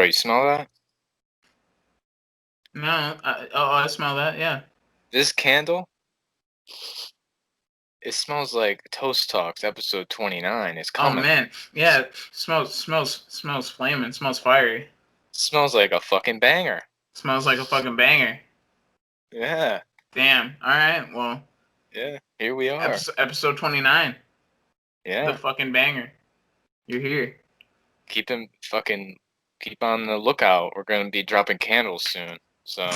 Bro, you smell that? No, I smell that. Yeah. This candle, it smells like Toast Talks episode 29. It's Oh coming. man, yeah. Smells flaming. Smells fiery. Smells like a fucking banger. Smells like a fucking banger. Yeah. Damn. All right. Well, Yeah. Here we are. episode 29. The Yeah. fucking banger. You're here. Keep on the lookout. We're gonna be dropping candles soon. So.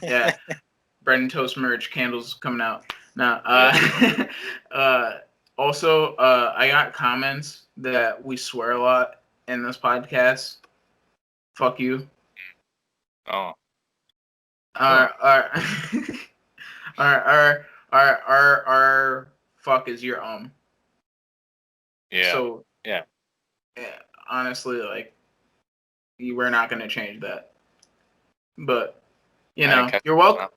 Yeah. Bread and toast merch, candles coming out. Now, also, I got comments that we swear a lot in this podcast. Fuck you. Oh. Our our fuck is your Yeah. So yeah. Honestly, like, we're not gonna change that. But you're welcome.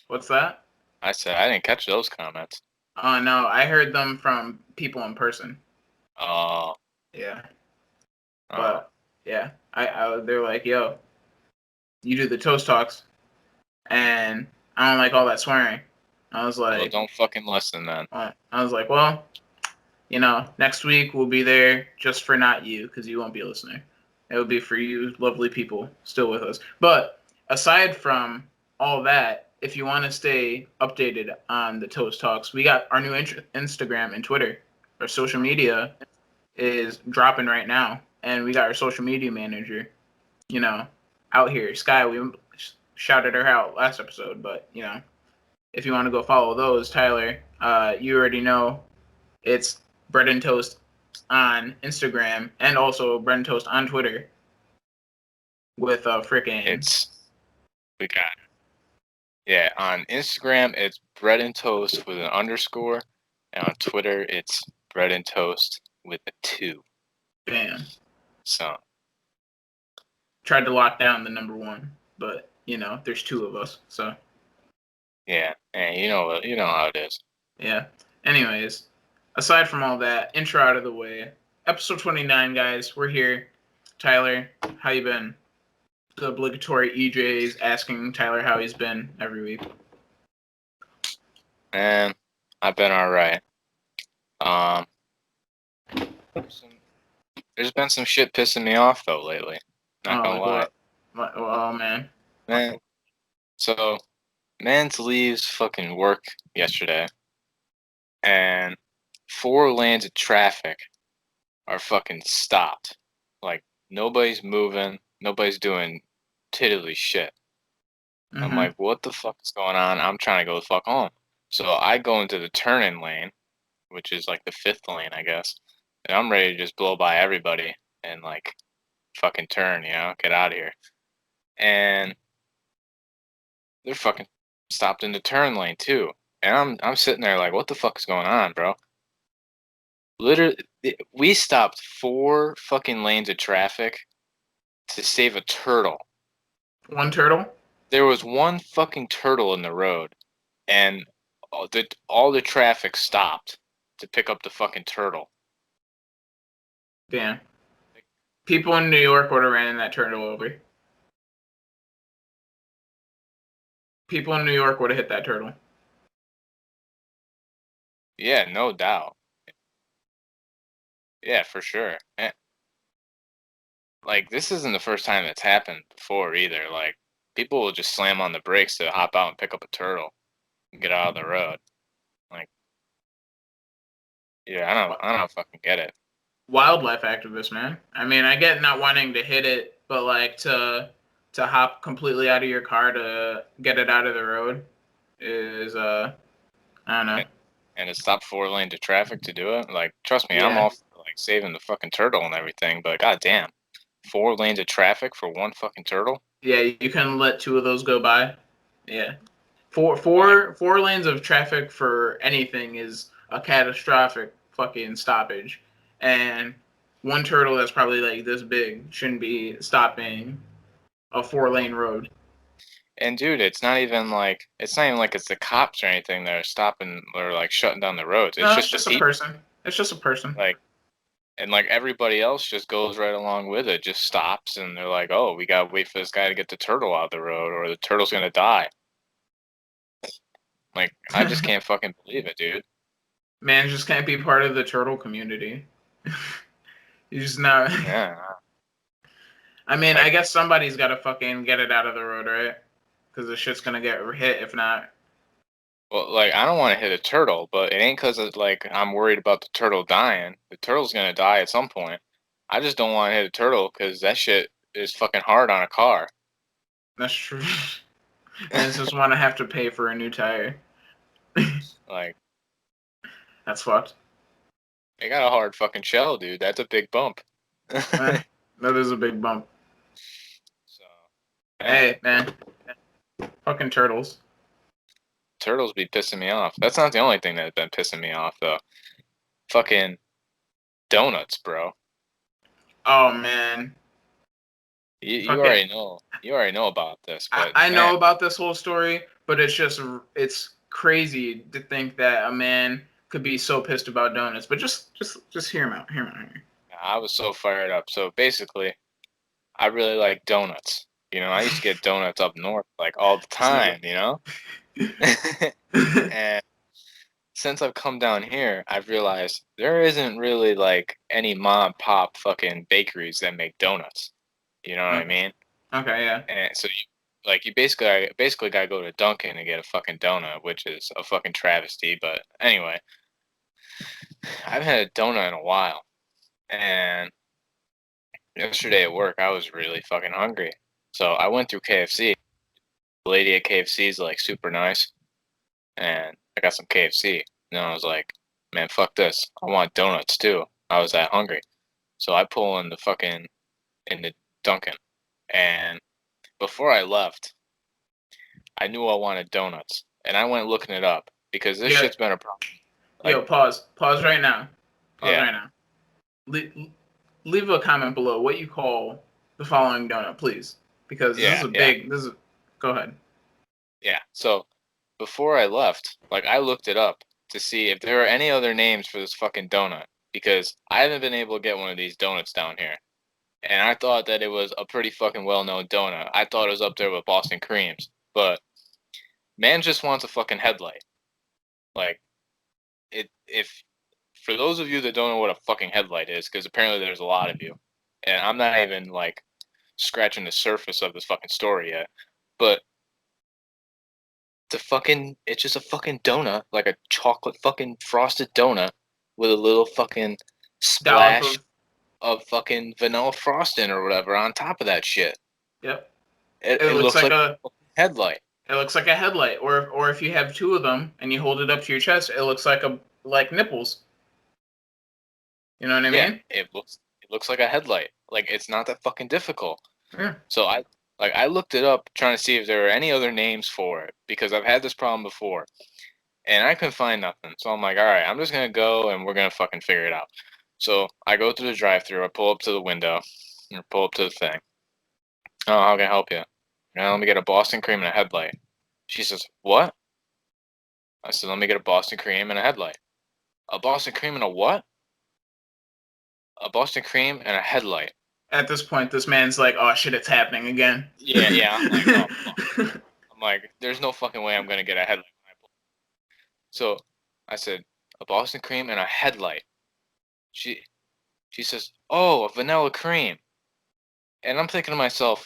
What's that? I said I didn't catch those comments. Oh no, I heard them from people in person. Oh. Yeah. But yeah, they're like, yo, you do the toast talks, and I don't like all that swearing. I was like, well, don't fucking listen then. I was like, well, next week we'll be there just for not you, because you won't be a listener. It would be for you, lovely people, still with us. But aside from all that, if you want to stay updated on the Toast Talks, we got our new Instagram and Twitter. Our social media is dropping right now, and we got our social media manager, out here. Sky, we shouted her out last episode, but if you want to go follow those, Tyler, you already know it's Bread and Toast on Instagram and also Bread and Toast on Twitter with we got yeah, on Instagram it's Bread and Toast with an underscore, and on Twitter it's Bread and Toast with a 2. Bam. So tried to lock down the number 1, but there's 2 of us, so yeah, and you know how it is. Yeah. Anyways, aside from all that, intro out of the way. Episode 29, guys. We're here. Tyler, how you been? The obligatory EJs asking Tyler how he's been every week. Man, I've been alright. There's been some shit pissing me off though lately. Not gonna lie. Oh man. Man, so Mans leaves fucking work yesterday, and 4 lanes of traffic are fucking stopped. Like, nobody's moving, nobody's doing tiddly shit. Mm-hmm. I'm like, what the fuck is going on? I'm trying to go the fuck home. So I go into the turn-in lane, which is like the 5th lane, I guess, and I'm ready to just blow by everybody and like fucking turn, get out of here. And they're fucking stopped in the turn lane too. And I'm sitting there like, what the fuck is going on, bro? Literally, we stopped 4 fucking lanes of traffic to save a turtle. 1 turtle? There was 1 fucking turtle in the road, and all the traffic stopped to pick up the fucking turtle. Damn. People in New York would have ran that turtle over. People in New York would have hit that turtle. Yeah, no doubt. Yeah, for sure. Like, this isn't the first time it's happened before either. Like, people will just slam on the brakes to hop out and pick up a turtle and get out of the road. Like, yeah, I don't fucking get it. Wildlife activist, man. I mean, I get not wanting to hit it, but like to hop completely out of your car to get it out of the road is I don't know. And to stop 4 lanes of traffic to do it, like, trust me, Yeah. I'm all for, like, saving the fucking turtle and everything, but goddamn, 4 lanes of traffic for 1 fucking turtle? Yeah, you can let 2 of those go by. Yeah. Four lanes of traffic for anything is a catastrophic fucking stoppage. And 1 turtle that's probably like this big shouldn't be stopping a 4-lane road. And dude, it's not even like it's the cops or anything that are stopping or like shutting down the roads. It's just a person. It's just a person. Like, And like everybody else just goes right along with it, just stops, and they're like, "Oh, we gotta wait for this guy to get the turtle out of the road, or the turtle's gonna die." Like, I just can't fucking believe it, dude. Man just can't be part of the turtle community. He's just not. Yeah, I mean, I like, guess somebody's got to fucking get it out of the road, right? Because the shit's gonna get hit if not. well, like I don't want to hit a turtle, but it ain't because like I'm worried about the turtle dying. The turtle's gonna die at some point. I just don't want to hit a turtle because that shit is fucking hard on a car. That's true. And just want to have to pay for a new tire. Like, That's fucked. they got a hard fucking shell, dude. That's a big bump. Eh, that is a big bump. So, yeah, Hey, man. Fucking turtles. turtles be pissing me off. That's not the only thing that's been pissing me off though. Fucking donuts, bro. Oh, man. You Fucking. already know. You already know about this, but I man, know about this whole story, but it's crazy to think that a man could be so pissed about donuts. But just hear him out. Hear him out. I was so fired up. So basically, I really like donuts. You know, I used to get donuts up north like all the This nigga. time, you know? And since I've come down here, I've realized there isn't really like any mom and pop fucking bakeries that make donuts. You know what I Okay. mean? Okay. Yeah. And so you basically gotta go to Dunkin' and get a fucking donut, which is a fucking travesty. But anyway, I haven't had a donut in a while, and yesterday at work I was really fucking hungry, so I went through KFC. The lady at KFC is like super nice, and I got some KFC. And I was like, man, fuck this. I want donuts too. I was that hungry. So I pull in the Dunkin'. And before I left, I knew I wanted donuts. And I went looking it up because this Yeah. shit's been a problem. Yo, Like, pause. Pause right now. Pause yeah, right now. Leave a comment below what you call the following donut, please, because this is yeah, a yeah, big. This is. Go ahead. yeah. So before I left, like I looked it up to see if there are any other names for this fucking donut because I haven't been able to get one of these donuts down here. And I thought that it was a pretty fucking well-known donut. I thought it was up there with Boston creams, but man just wants a fucking headlight. Like if for those of you that don't know what a fucking headlight is, because apparently there's a lot of you, and I'm not even like scratching the surface of this fucking story yet, but it's just a fucking donut, like a chocolate fucking frosted donut with a little fucking Dollop splash of. of fucking vanilla frosting or whatever on top of that shit. Yep. It, It it looks looks like like a. a headlight. It looks like a headlight, or if you have two of them and you hold it up to your chest, it looks like nipples. You know what I Yeah, mean? it looks like a headlight. Like it's not that fucking difficult. Yeah. So I looked it up trying to see if there were any other names for it because I've had this problem before and I couldn't find nothing. So I'm like, all right, I'm just gonna go and we're gonna fucking figure it out. So I go through the drive-through. I pull up to the window or pull up to the thing. Oh, how can I help you? Now let me get a Boston cream and a headlight. She says, what? I said, let me get a Boston cream and a headlight. A Boston cream and a what? A Boston cream and a headlight. At this point, this man's like, "Oh shit, it's happening again." Yeah, yeah. I'm like, oh fuck. I'm like, there's no fucking way I'm gonna get a headlight. So I said, a Boston cream and a headlight. She she says, oh, a vanilla cream. And I'm thinking to myself,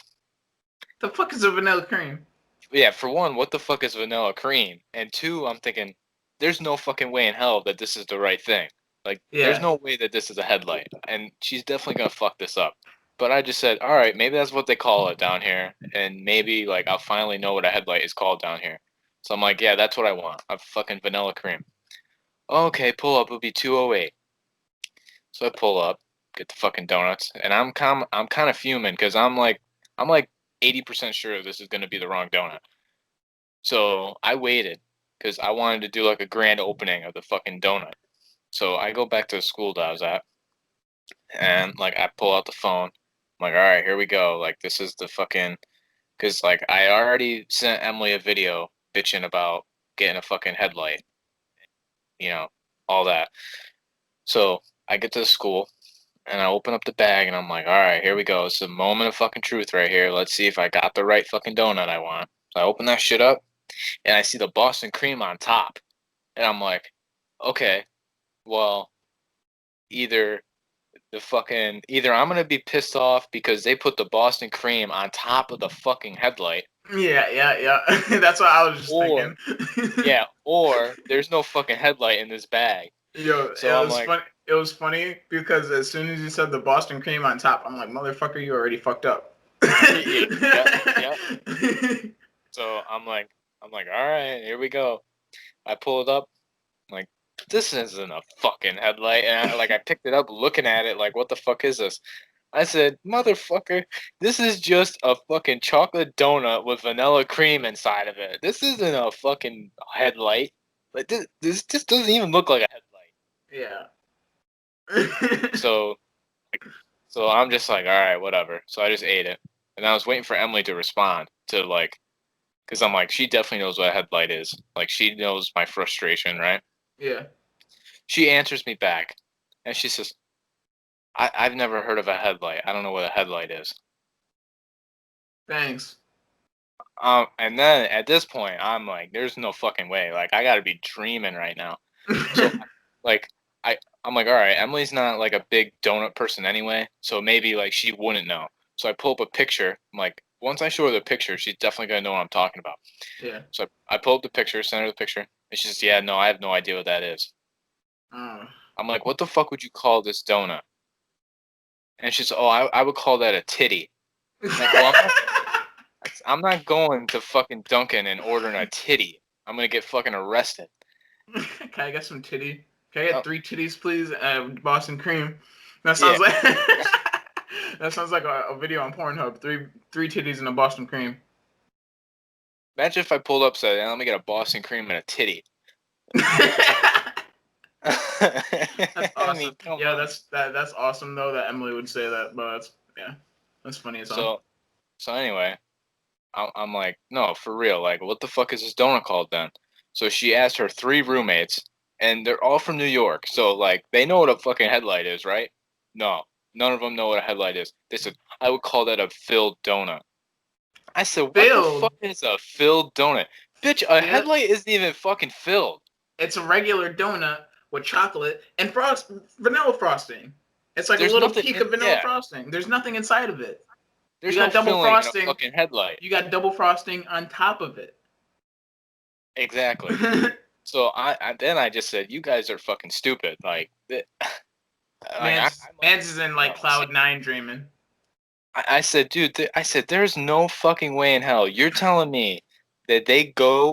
The fuck is a vanilla cream? yeah, for one, what the fuck is vanilla cream? And two, I'm thinking, there's no fucking way in hell that this is the right thing. Like, there's Yeah. no way that this is a headlight. And she's definitely gonna fuck this up. But I just said, all right, maybe that's what they call it down here, and maybe like I'll finally know what a headlight is called down here. So I'm like, yeah, that's what I want, a fucking vanilla cream. Okay, pull up. It'll be 208. So I pull up, get the fucking donuts, and I'm kind of fuming because I'm like 80% sure this is gonna be the wrong donut. So I waited because I wanted to do like a grand opening of the fucking donut. So I go back to the school that I was at, and like I pull out the phone. I'm like, all right, here we go. Like this is the fucking because like I already sent Emily a video bitching about getting a fucking headlight, you know, all that. So I get to the school. And I open up the bag and I'm like, all right, here we go. It's a moment of fucking truth right here. Let's see if I got the right fucking donut I want. So I open that shit up and I see the Boston cream on top. And I'm like, okay, well, either either I'm gonna be pissed off because they put the Boston cream on top of the fucking headlight, Yeah. That's what I was just or thinking. yeah, or there's no fucking headlight in this bag. Yo, So I'm like, It was funny because as soon as you said the Boston cream on top, I'm like, motherfucker, you already fucked up. yeah. So I'm like, all right, here we go. I pull it up. I'm like, this isn't a fucking headlight, and I picked it up, looking at it, like, what the fuck is this? I said, motherfucker, this is just a fucking chocolate donut with vanilla cream inside of it. This isn't a fucking headlight. Like this just doesn't even look like a Yeah. headlight. So I'm just like, all right, whatever. So I just ate it, and I was waiting for Emily to respond to like, because I'm like, she definitely knows what a headlight is. Like she knows my frustration, right? Yeah. She answers me back, and she says, I've never heard of a headlight. I don't know what a headlight is. Thanks. And then at this point, I'm like, there's no fucking way. Like, I gotta be dreaming right now. So, like, I'm like, all right, Emily's not like a big donut person anyway, so maybe like she wouldn't know. So I pull up a picture. I'm like, once I show her the picture, she's definitely gonna know what I'm talking about. Yeah. So I pull up the picture, send her the picture, and she says, yeah, no, I have no idea what that is. Oh. I'm like, what the fuck would you call this donut? And she says, oh, I would call that a titty. I'm like, well, I'm not going to fucking Dunkin' and ordering a titty. I'm gonna get fucking arrested. Can I get some titty? Can I Oh, get 3 titties, please? Boston cream. That yeah. sounds like that sounds like a video on Pornhub. Three titties and a Boston cream. Imagine if I pulled up said, let me get a Boston cream and a titty. That's I mean, awesome. come Yeah, on. that's awesome though that Emily would say that. But that's funny as hell. So so anyway, I'm like, no, for real. Like, what the fuck is this donut called then? So she asked her 3 roommates, and they're all from New York. So like, they know what a fucking headlight is, right? No, none of them know what a headlight is. They said I would call that a filled donut. I said, what the Filled. fuck is a filled donut? Bitch, a Yeah, headlight isn't even fucking filled. it's a regular donut with chocolate and vanilla frosting. It's like a There's little nothing peak in, of vanilla yeah, frosting. There's nothing inside of it. You there's no got double filling in a frosting. fucking headlight. You got double frosting on top of it. Exactly. So then I just said, you guys are fucking stupid. Like, Man's is in like no. See, cloud 9 dreaming. I said, dude, I said, there's no fucking way in hell. You're telling me that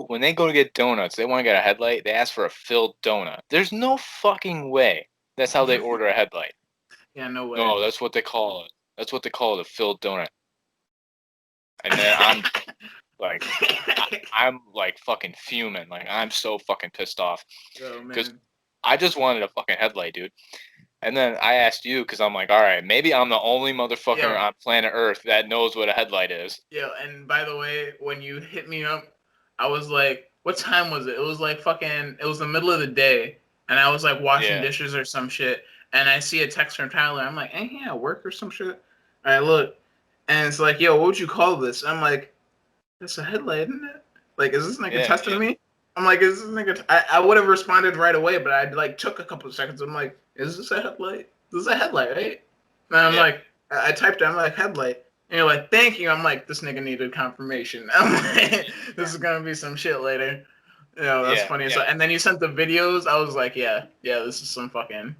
when they go to get donuts, they want to get a headlight, they ask for a filled donut. There's no fucking way that's how they order a headlight. Yeah, no way. No, that's what they call it. That's what they call it, a filled donut. And then I'm like, I'm like fucking fuming. Like, I'm so fucking pissed off Oh because man. I just wanted a fucking headlight, dude. And then I asked you because I'm like, all right, maybe I'm the only motherfucker Yo, on planet Earth that knows what a headlight is. and by the way, when you hit me up, I was like, what time was it? It was like it was the middle of the day, and I was like washing Yeah, dishes or some shit, and I see a text from Tyler. I'm like, ain't he at work or some shit? And I look, and it's like, yo, what would you call this? I'm like, that's a headlight, isn't it? Like, is this nigga yeah, testing me? I'm like, is this nigga? I would have responded right away, but I like took a couple of seconds. I'm like, is this a headlight? This is a headlight, right? And I'm yeah, like, I typed it. I'm like, headlight. And you're like, thank you. I'm like, this nigga needed confirmation. I'm like, this is gonna be some shit later. You know, that's yeah, funny. So, yeah, and then you sent the videos. I was like, yeah, this is some fucking.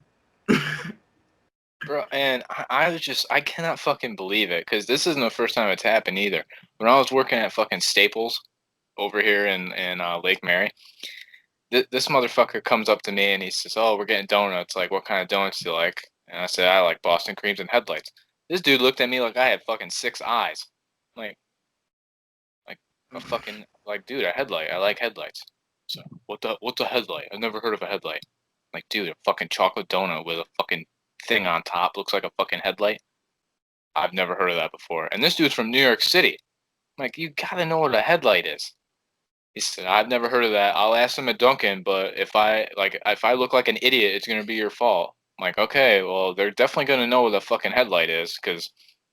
bro. And I cannot fucking believe it because this isn't the first time it's happened either. When I was working at fucking Staples over here in Lake Mary, this motherfucker comes up to me and he says, "Oh, we're getting donuts. Like, what kind of donuts do you like?" And I said, "I like Boston creams and headlights." This dude looked at me like I had fucking 6 eyes. Like, like a fucking like, dude, a headlight. I like headlights. So what's a headlight? I've never heard of a headlight. Like, dude, a fucking chocolate donut with a fucking thing on top looks like a fucking headlight. I've never heard of that before. And this dude's from New York City. I'm like, you gotta know what a headlight is. He said, I've never heard of that. I'll ask him at Dunkin', but if I look like an idiot, it's gonna be your fault. I'm like, okay, well, they're definitely gonna know what the fucking headlight is, because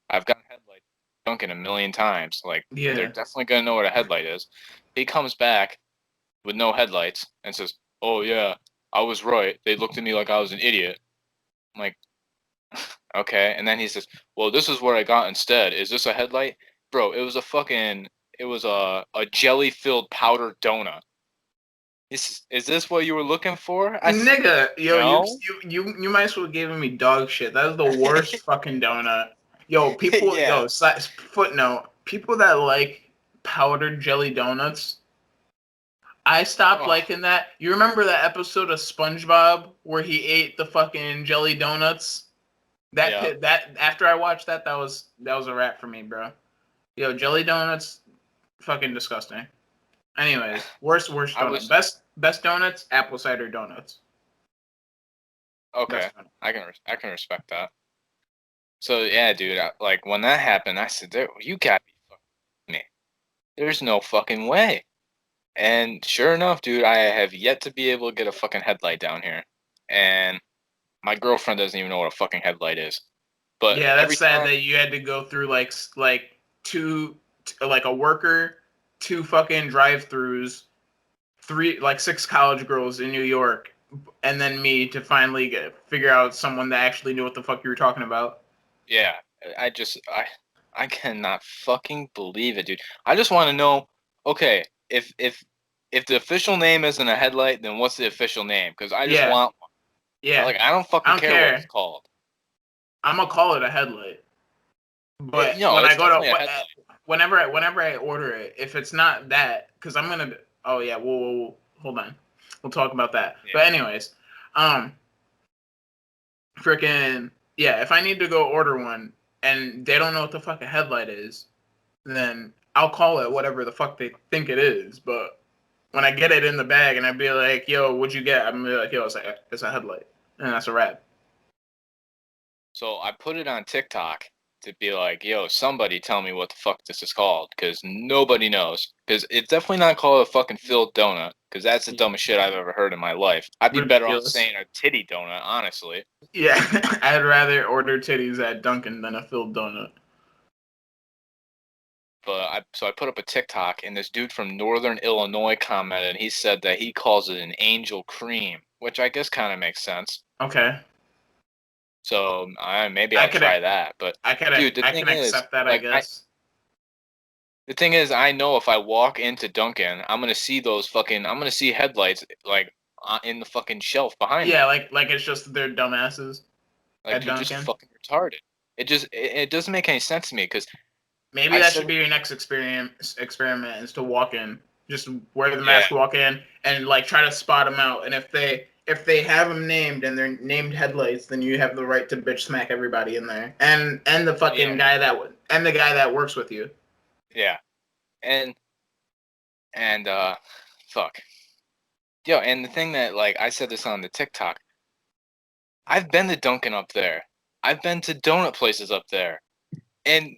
I've gotten headlight Dunkin' a million times. Like, they're Yeah. definitely gonna know what a headlight is. He comes back with no headlights and says, "Oh yeah, I was right. They looked at me like I was an idiot." I'm like, okay. And then he says, "Well, this is what I got instead. Is this a headlight, bro? It was a jelly filled powdered donut. Is this what you were looking for?" I said, Nigga, yo, "No." you might as well giving me dog shit. That is the worst fucking donut. Yo, people, Yeah. footnote, people that like powdered jelly donuts, I stopped Oh, liking that. You remember that episode of SpongeBob where he ate the fucking jelly donuts? yeah. That after I watched that, that was a wrap for me, bro. Yo, jelly donuts, fucking disgusting. Anyways, worst I donut. was Best donuts, apple cider donuts. okay. Best donut. I can respect that. So yeah, dude. Like when that happened, I said, "You gotta be fucking me. There's no fucking way." And sure enough, dude, I have yet to be able to get a fucking headlight down here. And my girlfriend doesn't even know what a fucking headlight is. But Yeah, that's every sad time, that you had to go through like two like a worker, two fucking drive-throughs, three like six college girls in New York, and then me to finally figure out someone that actually knew what the fuck you were talking about. yeah, I just, I cannot fucking believe it, dude. I just want to know, okay, if the official name isn't a headlight, then what's the official name? Because I just Yeah, want one. yeah. Like, I don't I fucking don't care what it's care. called. I'm gonna call it a headlight. But No, when I it's go definitely to a headlight. whenever I order it, if it's not that, because I'm gonna oh yeah, whoa, hold on, we'll talk about that. Yeah, But anyways, um, freaking yeah, if I need to go order one and they don't know what the fuck a headlight is, then I'll call it whatever the fuck they think it is. But when I get it in the bag and I be like, yo, what'd you get? I'm gonna be like, yo, it's a headlight, and that's a wrap. so I put it on TikTok to be like, yo, somebody tell me what the fuck this is called, because nobody knows. Because it's definitely not called a fucking filled donut, because that's the dumbest shit I've ever heard in my life. I'd be better off Ridiculous. saying a titty donut, honestly. Yeah, I'd rather order titties at Dunkin' than a filled donut. But I put up a TikTok, and this dude from Northern Illinois commented, and he said that he calls it an angel cream, which I guess kind of makes sense. Okay, So maybe I I'll could, try that. But dude, I can accept that, I guess. the thing is, I know if I walk into Dunkin', I'm gonna see headlights like in the fucking shelf behind Yeah, me. like it's just they're dumbasses Like at they're just Dunkin'. fucking retarded. It doesn't make any sense to me because Maybe I that said, should be your next experiment is to walk in, just wear the yeah, mask, walk in, and like try to spot them out. And if they have them named and they're named headlights, then you have the right to bitch smack everybody in there, and the yeah, fucking guy that and the guy that works with you. yeah, and and fuck, yo, and the thing that like I said this on the TikTok, I've been to Dunkin' up there, I've been to donut places up there, and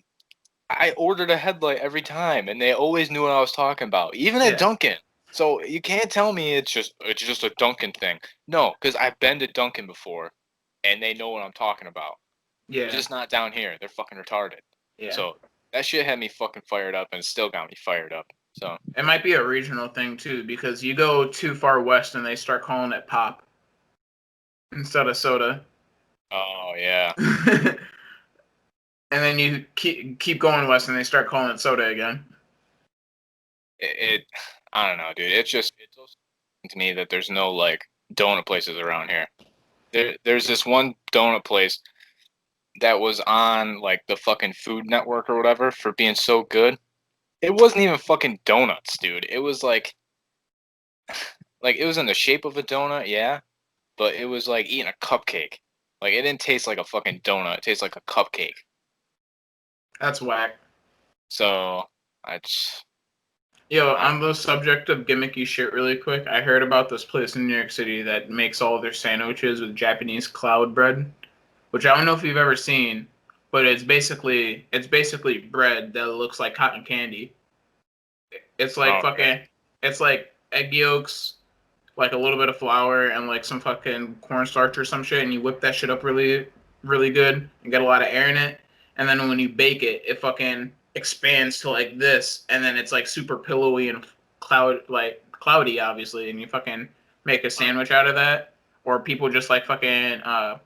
I ordered a headlight every time, and they always knew what I was talking about, even at Yeah, Dunkin'. So you can't tell me it's just a Dunkin' thing. No, because I've been to Dunkin' before, and they know what I'm talking about. They're yeah, just not down here. They're fucking retarded. yeah. So that shit had me fucking fired up, and it still got me fired up. So It might be a regional thing too, because you go too far west and they start calling it pop instead of soda. oh yeah, And then you keep going west and they start calling it soda again. it I don't know, dude. It's so to me that there's no like donut places around here. There's this one donut place that was on like the fucking Food Network or whatever for being so good. It wasn't even fucking donuts, dude. It was like it was in the shape of a donut, yeah, but it was like eating a cupcake. Like it didn't taste like a fucking donut. It tastes like a cupcake. That's whack. So I just Yo, I on the subject of gimmicky shit, really quick, I heard about this place in New York City that makes all their sandwiches with Japanese cloud bread, which I don't know if you've ever seen, but it's basically bread that looks like cotton candy. It's like oh really? fucking, it's like egg yolks like a little bit of flour and like some fucking cornstarch or some shit, and you whip that shit up really, really good and get a lot of air in it. And then when you bake it, it fucking expands to like this, and then it's like super pillowy and cloudy, obviously, and you fucking make a sandwich out of that. Or people just like fucking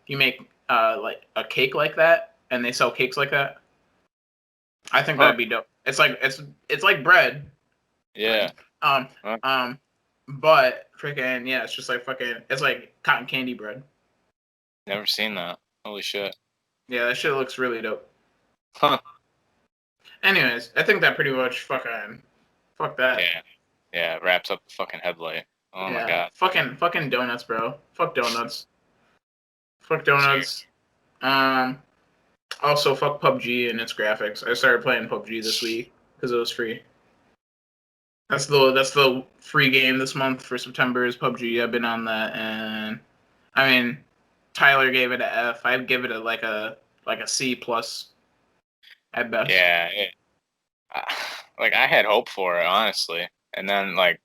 you make like a cake like that, and they sell cakes like that. I think Huh. that'd be dope. It's like bread. Yeah. Um Huh. um but freaking yeah, it's just like fucking it's like cotton candy bread. Never seen that. Holy shit. Yeah, that shit looks really dope. Huh. Anyways, I think that pretty much fuck that. Yeah. Yeah. It wraps up the fucking headlight. Oh my Yeah. god. Fucking donuts, bro. Fuck donuts. Fuck Seriously. donuts. Um Also fuck PUBG and its graphics. I started playing PUBG this week because it was free. That's the free game this month for September is PUBG. I've been on that, and I mean, Tyler gave it a F. I'd give it a C plus at best. Yeah. Like I had hope for it, honestly. And then like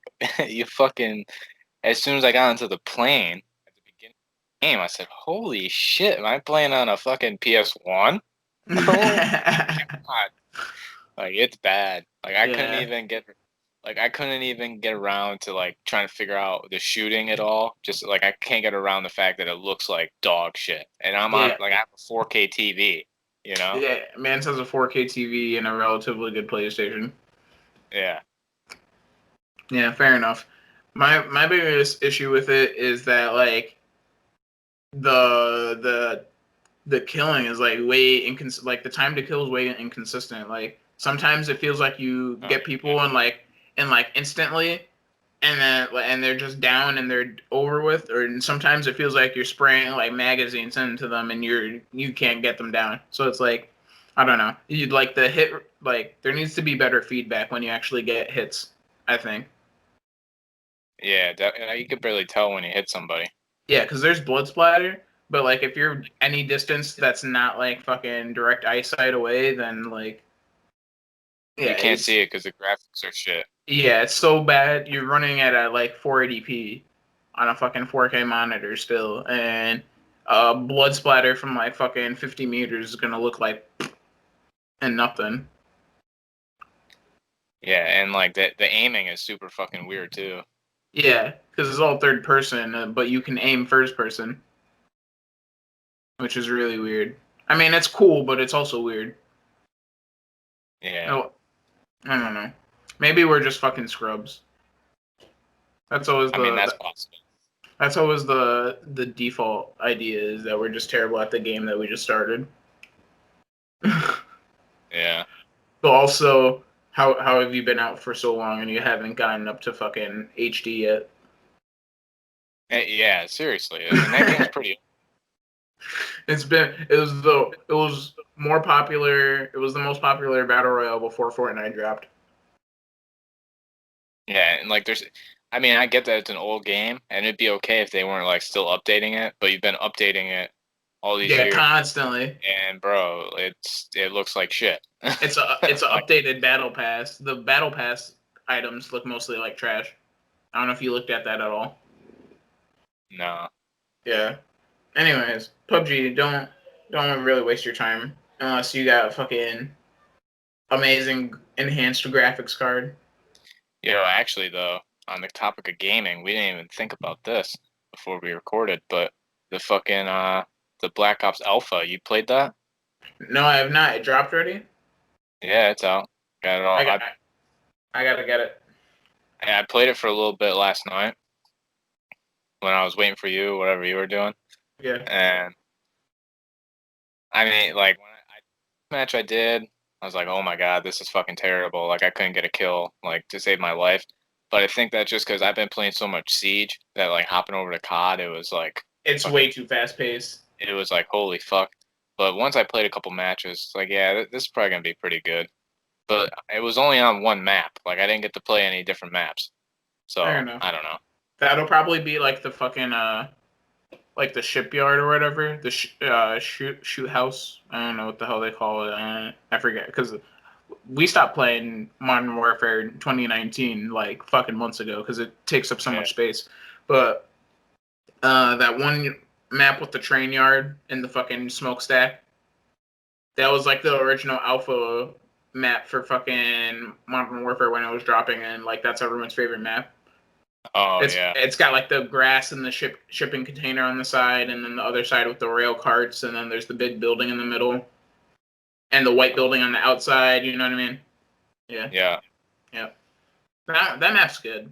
you fucking as soon as I got into the plane at the beginning of the game, I said, "Holy shit, am I playing on a fucking PS1?" Oh God. Like it's bad. Yeah, Like I couldn't even get around to like trying to figure out the shooting at all. Just like I can't get around the fact that it looks like dog shit. And I'm on yeah, like I have a 4K TV, you know? yeah. Man says a 4K TV and a relatively good PlayStation. Yeah. Yeah, fair enough. My biggest issue with it is that like the the the killing is like like the time to kill is way inconsistent. Like sometimes it feels like you Oh, get people and like instantly, and they're just down and they're over with. Or sometimes it feels like you're spraying like magazines into them and you can't get them down. So it's like I don't know. You'd like the hit like there needs to be better feedback when you actually get hits. I think. yeah, you could barely tell when you hit somebody. Yeah, because there's blood splatter, but like if you're any distance that's not like fucking direct eyesight away, then like You yeah, can't see it's it because the graphics are shit. yeah, it's so bad. You're running at a like 480p on a fucking 4K monitor still, and blood splatter from like fucking 50 meters is gonna look like and nothing. Yeah, and like the aiming is super fucking weird too. Yeah, because it's all third person, but you can aim first person, which is really weird. I mean, it's cool, but it's also weird. Yeah. Oh, I don't know. Maybe we're just fucking scrubs. That's always I mean, that's the possible. that's always the default idea is that we're just terrible at the game that we just started. Yeah. But also, how have you been out for so long and you haven't gotten up to fucking HD yet? Yeah, seriously. I mean, that game's pretty. It was more popular. It was the most popular battle royale before Fortnite dropped. Yeah, and like I mean, I get that it's an old game, and it'd be okay if they weren't like still updating it, but you've been updating it all these Yeah, years, constantly. and bro, it looks like shit. It's an Like, updated battle pass. The battle pass items look mostly like trash. I don't know if you looked at that at all. no. Yeah. Anyways, PUBG, don't really waste your time unless you got a fucking amazing enhanced graphics card. Actually, though, on the topic of gaming, we didn't even think about this before we recorded, but the fucking the Black Ops Alpha, you played that? No, I have not. It dropped already. Yeah, it's out. Got it all. I got I gotta get it. I played it for a little bit last night when I was waiting for you, whatever you were doing, Yeah. and I mean, like when match I did, I was like, oh my god, this is fucking terrible. Like I couldn't get a kill, like to save my life. But I think that's just because I've been playing so much Siege that like hopping over to COD, it was like It's fucking, way too fast paced. it was like holy fuck. But once I played a couple matches, it's like yeah, this is probably gonna be pretty good. But it was only on one map. Like I didn't get to play any different maps, Fair so enough. I don't know. That'll probably be like the fucking like the shipyard or whatever, the shoot house. I don't know what the hell they call it. I forget because we stopped playing Modern Warfare in 2019 like fucking months ago because it takes up so Yeah, much space. But that one map with the train yard and the fucking smokestack, that was like the original alpha map for fucking Modern Warfare when it was dropping, and like that's everyone's favorite map. Oh yeah. It's got like the grass and the shipping container on the side, and then the other side with the rail carts, and then there's the big building in the middle, and the white building on the outside. You know what I mean? Yeah. Yeah. Yeah. That map's good.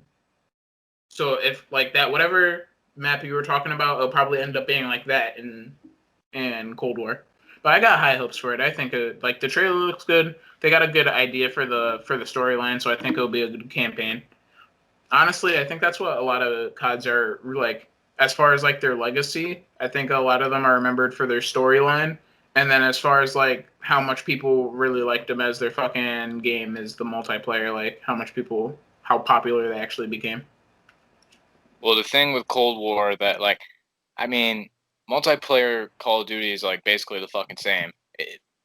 So if like that, whatever map you were talking about, it'll probably end up being like that in Cold War. But I got high hopes for it. I think like the trailer looks good. They got a good idea for the storyline, so I think it'll be a good campaign. Honestly, I think that's what a lot of CODs are like. As far as like their legacy, I think a lot of them are remembered for their storyline. And then as far as like how much people really liked them as their fucking game is the multiplayer, like how popular they actually became. Well, the thing with Cold War that like, I mean, multiplayer Call of Duty is like basically the fucking same.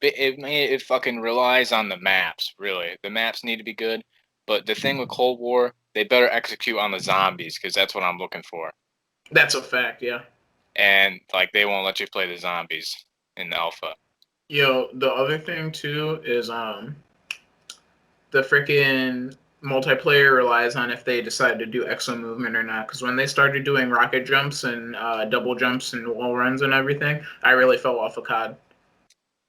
It fucking relies on the maps. Really, the maps need to be good. But the thing with Cold War, they better execute on the zombies because that's what I'm looking for. That's a fact, yeah. And like, they won't let you play the zombies in the alpha. Yo, the other thing too is the freaking multiplayer relies on if they decide to do exo movement or not. Because when they started doing rocket jumps and double jumps and wall runs and everything, I really fell off of COD.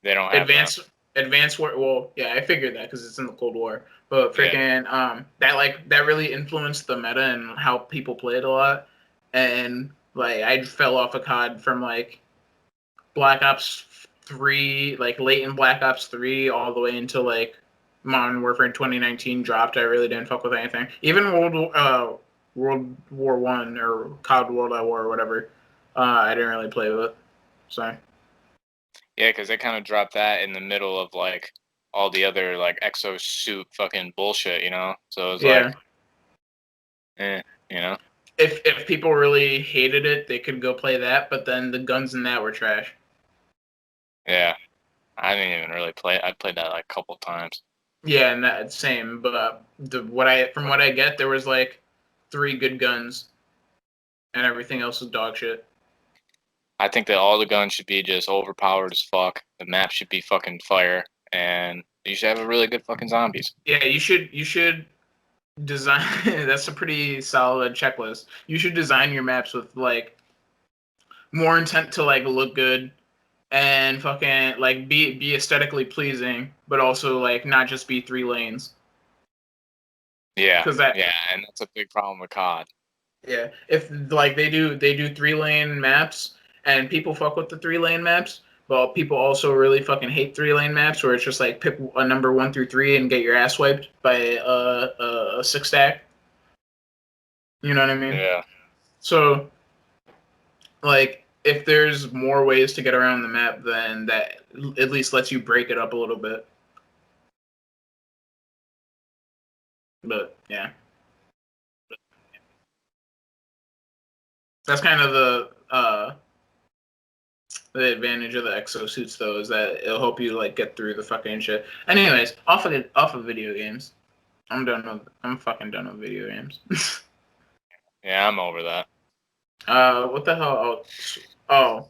They don't have that. Advanced war. Well, yeah, I figured that because it's in the Cold War. But Yeah. freaking that really influenced the meta and how people played a lot. And like I fell off of COD from like Black Ops 3, like late in Black Ops 3, all the way until like Modern Warfare 2019 dropped. I really didn't fuck with anything. Even World War One or COD World at War or whatever, I didn't really play with. So Yeah, because they kind of dropped that in the middle of like all the other like exosuit fucking bullshit, you know. So it's like, yeah, you know. if people really hated it, they could go play that. But then the guns in that were trash. Yeah, I didn't even really play. I played that like a couple times. Yeah, and that same. But from what I get, there was like 3 good guns, and everything else was dog shit. I think that all the guns should be just overpowered as fuck. The map should be fucking fire, and you should have a really good fucking zombies. Yeah, you should design. That's a pretty solid checklist. You should design your maps with like more intent to like look good and fucking like be aesthetically pleasing, but also like not just be 3 lanes. Yeah, Because that yeah, and that's a big problem with COD. yeah, if like they do 3 lane maps and people fuck with the 3 lane maps, but people also really fucking hate 3 lane maps where it's just like pick a number 1 through 3 and get your ass wiped by a six stack. You know what I mean? Yeah, So like if there's more ways to get around the map, then that at least lets you break it up a little bit. But yeah, that's kind of the advantage of the exosuits though is that it'll help you like get through the fucking shit. Anyways, off of video games. I'm fucking done with video games. yeah, I'm over that. What the hell? Oh,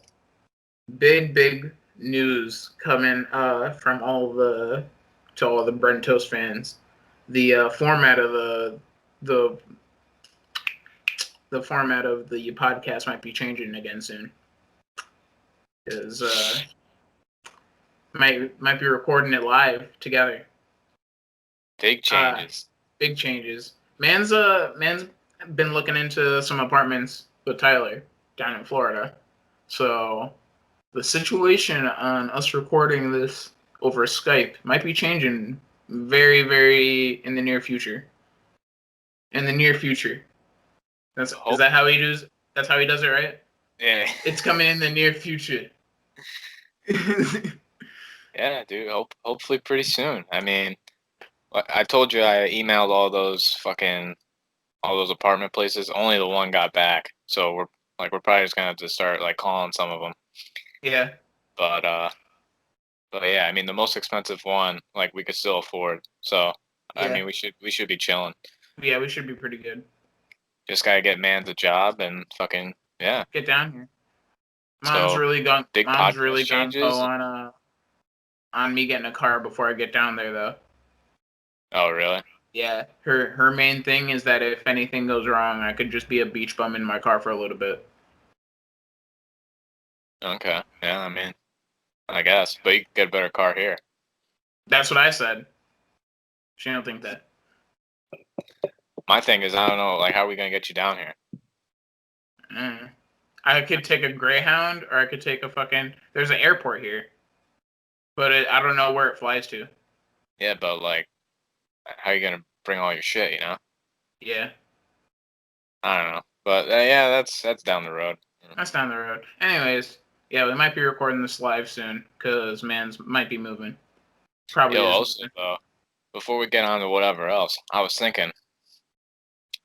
big news coming from all the bread and toast fans. The format of the the format of the podcast might be changing again soon. Because might be recording it live together. Big changes. Big changes. Man's been looking into some apartments with Tyler down in Florida. So the situation on us recording this over Skype might be changing very, very in the near future. In the near future. Is that how he does? That's how he does it, right? Yeah. It's coming in the near future. Yeah, dude. Hopefully pretty soon. I mean, I told you I emailed all those apartment places. Only the one got back, so we're probably just gonna have to start like calling some of them. Yeah. But yeah, I mean the most expensive one like we could still afford. So I Yeah. mean we should be chilling. Yeah, we should be pretty good. Just gotta get man's a job and fucking yeah. Get down here. Mom's So really gung. big Mom's podcast really gung ho changes. on me getting a car before I get down there, though. Oh really? Yeah, her main thing is that if anything goes wrong, I could just be a beach bum in my car for a little bit. Okay. Yeah, I mean, I guess, but you can get a better car here. That's what I said. She don't think that. My thing is, I don't know, like, how are we gonna get you down here? I could take a Greyhound, or I could take a fucking. There's an airport here, but I don't know where it flies to. Yeah, but like, how are you gonna bring all your shit? You know? Yeah, I don't know, but yeah, that's down the road. that's down the road. Anyways, yeah, we might be recording this live soon because man's might be moving. Probably Yo, is also, moving. before we get on to whatever else, I was thinking,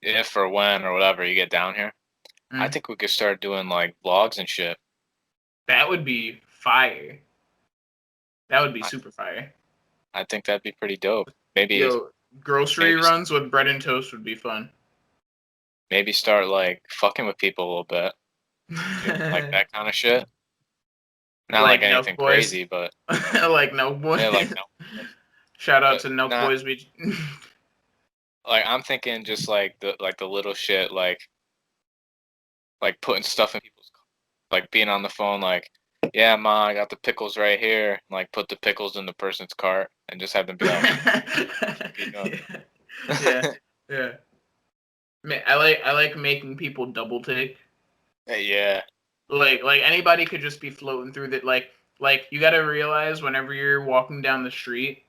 if or when or whatever you get down here, I think we could start doing like vlogs and shit. That would be fire. That would be I, super fire. I think that'd be pretty dope. Maybe Yo, grocery maybe runs with bread and toast would be fun. maybe start like fucking with people a little bit, like that kind of shit. Not like Like Nugs anything Boys. crazy, but Like Nugs yeah, like Boys. no, Shout out but to Nugs not Boys. like I'm thinking just like the little shit like putting stuff in people's like being on the phone like yeah ma I got the pickles right here and, like put the pickles in the person's cart and just have them be like you know Yeah, yeah. I like making people double take. yeah Like anybody could just be floating through that. Like you got to realize whenever you're walking down the street,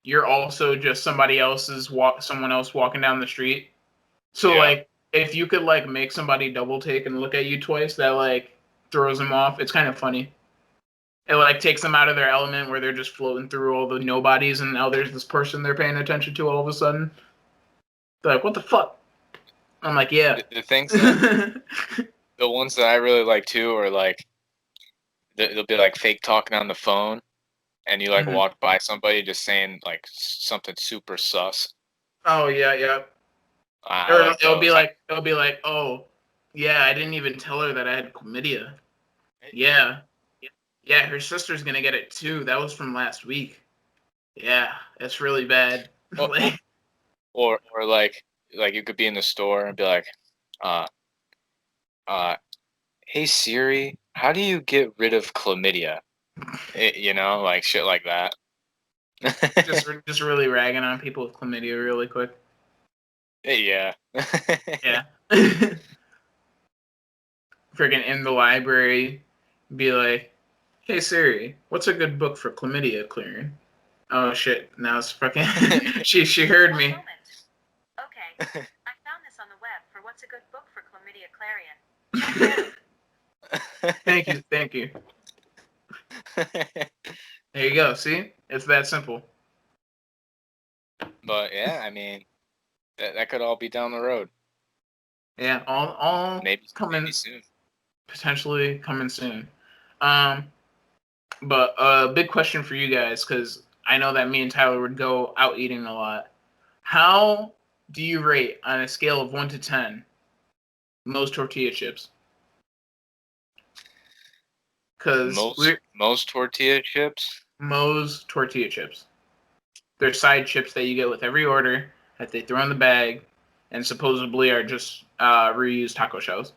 you're also just someone else walking down the street. So yeah like if you could like make somebody double take and look at you twice, that like throws them off. It's kind of funny. It like takes them out of their element where they're just floating through all the nobodies, and now there's this person they're paying attention to all of a sudden. They're like, what the fuck? I'm like, yeah. the things that the ones that I really like too are like they'll be like fake talking on the phone and you like Mhm. walk by somebody just saying like something super sus. Oh yeah, yeah. I Or like those. it'll be like, oh, yeah, I didn't even tell her that I had chlamydia. Yeah, yeah, her sister's gonna get it too. That was from last week. Yeah, it's really bad. or, or Like, or like you could be in the store and be like uh uh hey Siri, how do you get rid of chlamydia? You know, like shit like that. just really ragging on people with chlamydia really quick. Yeah. Yeah. Freaking in the library, be like, "Hey Siri, what's a good book for chlamydia clearing?" Oh shit! Now it's fucking. She heard One me. moment. Okay, I found this on the web for what's a good book for chlamydia clarion. Thank you, thank you. There you go. See, it's that simple. But yeah, I mean, that could all be down the road. Yeah, all Maybe coming soon. potentially coming soon. Um, but a big question for you guys, because I know that me and Tyler would go out eating a lot. How do you rate on a scale of 1 to 10 most tortilla chips? Because we're Most tortilla chips. Moe's tortilla chips. They're side chips that you get with every order that they throw in the bag, and supposedly are just reused taco shells.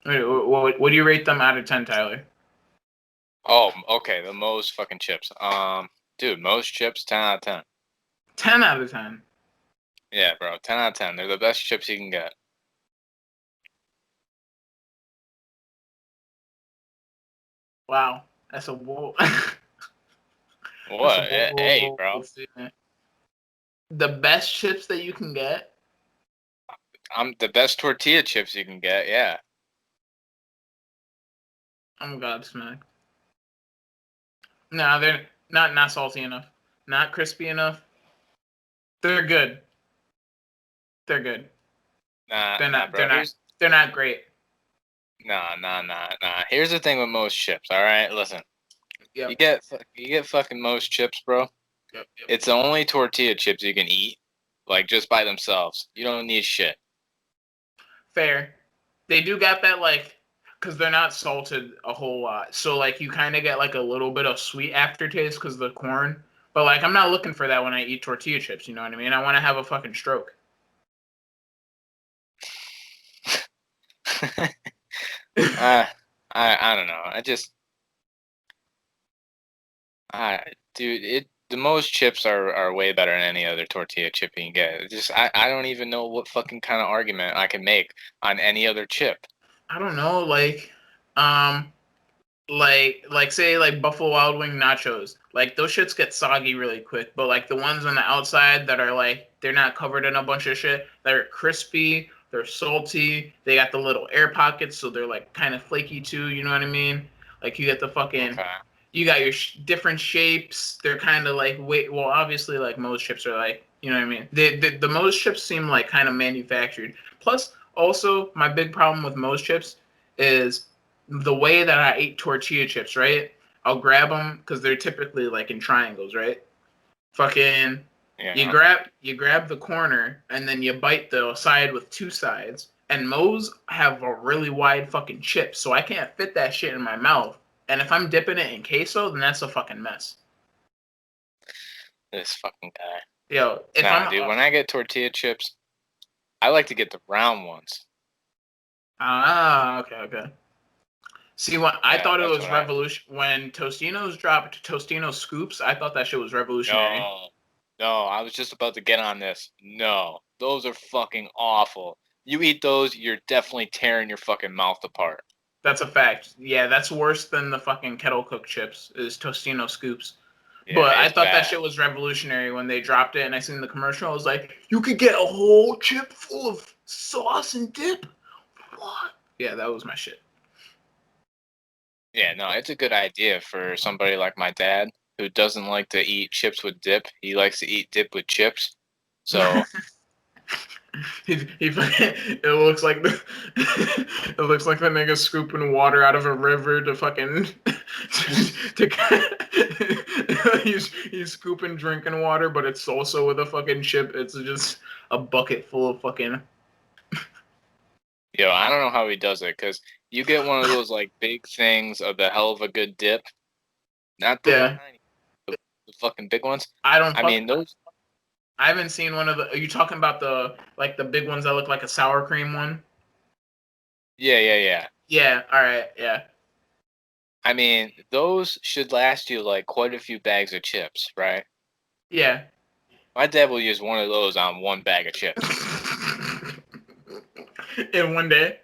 What do you rate them out of 10, Tyler? Oh, okay, the most fucking chips. Dude, most chips 10 out of 10. 10 out of 10. Yeah, bro, 10 out of 10. They're the best chips you can get. Wow, that's a bold. That's a What? Hey, bro. bold statement. The best chips that you can get. I'm the best tortilla chips you can get. Yeah. I'm gobsmacked. No, they're not salty enough, not crispy enough. They're good. They're good. Nah, They're nah, not. bro. They're not great. Nah. Here's the thing with most chips. All right, listen. Yep. You get fucking most chips, bro. Yep. It's the only tortilla chips you can eat, like just by themselves. You don't need shit. Fair. They do got that like, because they're not salted a whole lot, so like you kind of get like a little bit of sweet aftertaste because of the corn. But like I'm not looking for that when I eat tortilla chips. You know what I mean? I want to have a fucking stroke. I don't know. Dude, the most chips are way better than any other tortilla chip you can get. I don't even know what fucking kind of argument I can make on any other chip. I don't know, um, like say like Buffalo Wild Wing nachos. Like those shits get soggy really quick, but like the ones on the outside that are like they're not covered in a bunch of shit, they're crispy, they're salty, they got the little air pockets, so they're like kind of flaky too. You know what I mean? Like you get the fucking, Okay. you got your different shapes. They're kind of like well, obviously like most chips are like, you know what I mean. The most chips seem like kind of manufactured. Plus, also my big problem with most chips is the way that I ate tortilla chips, right? I'll grab them because they're typically like in triangles, right? Fucking, Yeah. you grab the corner and then you bite the side with two sides. And Moe's have a really wide fucking chip, so I can't fit that shit in my mouth. And if I'm dipping it in queso, then that's a fucking mess. This fucking guy. Yo, if Nah, I'm dude, when I get tortilla chips, I like to get the round ones. okay. See, when I Yeah, thought it that's was what I. revolution when Tostinos dropped Tostino scoops, I thought that shit was revolutionary. No, I was just about to get on this. No, those are fucking awful. You eat those, you're definitely tearing your fucking mouth apart. That's a fact. Yeah, that's worse than the fucking kettle cooked chips is Tostino scoops. Yeah, But I it's thought that bad. shit was revolutionary when they dropped it and I seen the commercial. I was like, you could get a whole chip full of sauce and dip. What? Yeah, that was my shit. Yeah, no, it's a good idea for somebody like my dad who doesn't like to eat chips with dip. He likes to eat dip with chips. So, It looks like it looks like the nigga scooping water out of a river to fucking he's scooping drinking water, but it's also with a fucking chip. It's just a bucket full of fucking. I don't know how he does it because you get one of those like big things of the hell of a good dip, not the Yeah, tiny, the fucking big ones. I don't I fuck. mean, those. I haven't seen one of the. Are you talking about the like the big ones that look like a sour cream one? Yeah. Yeah. All right. Yeah. I mean, those should last you like quite a few bags of chips, right? Yeah. My dad will use one of those on one bag of chips. In one day.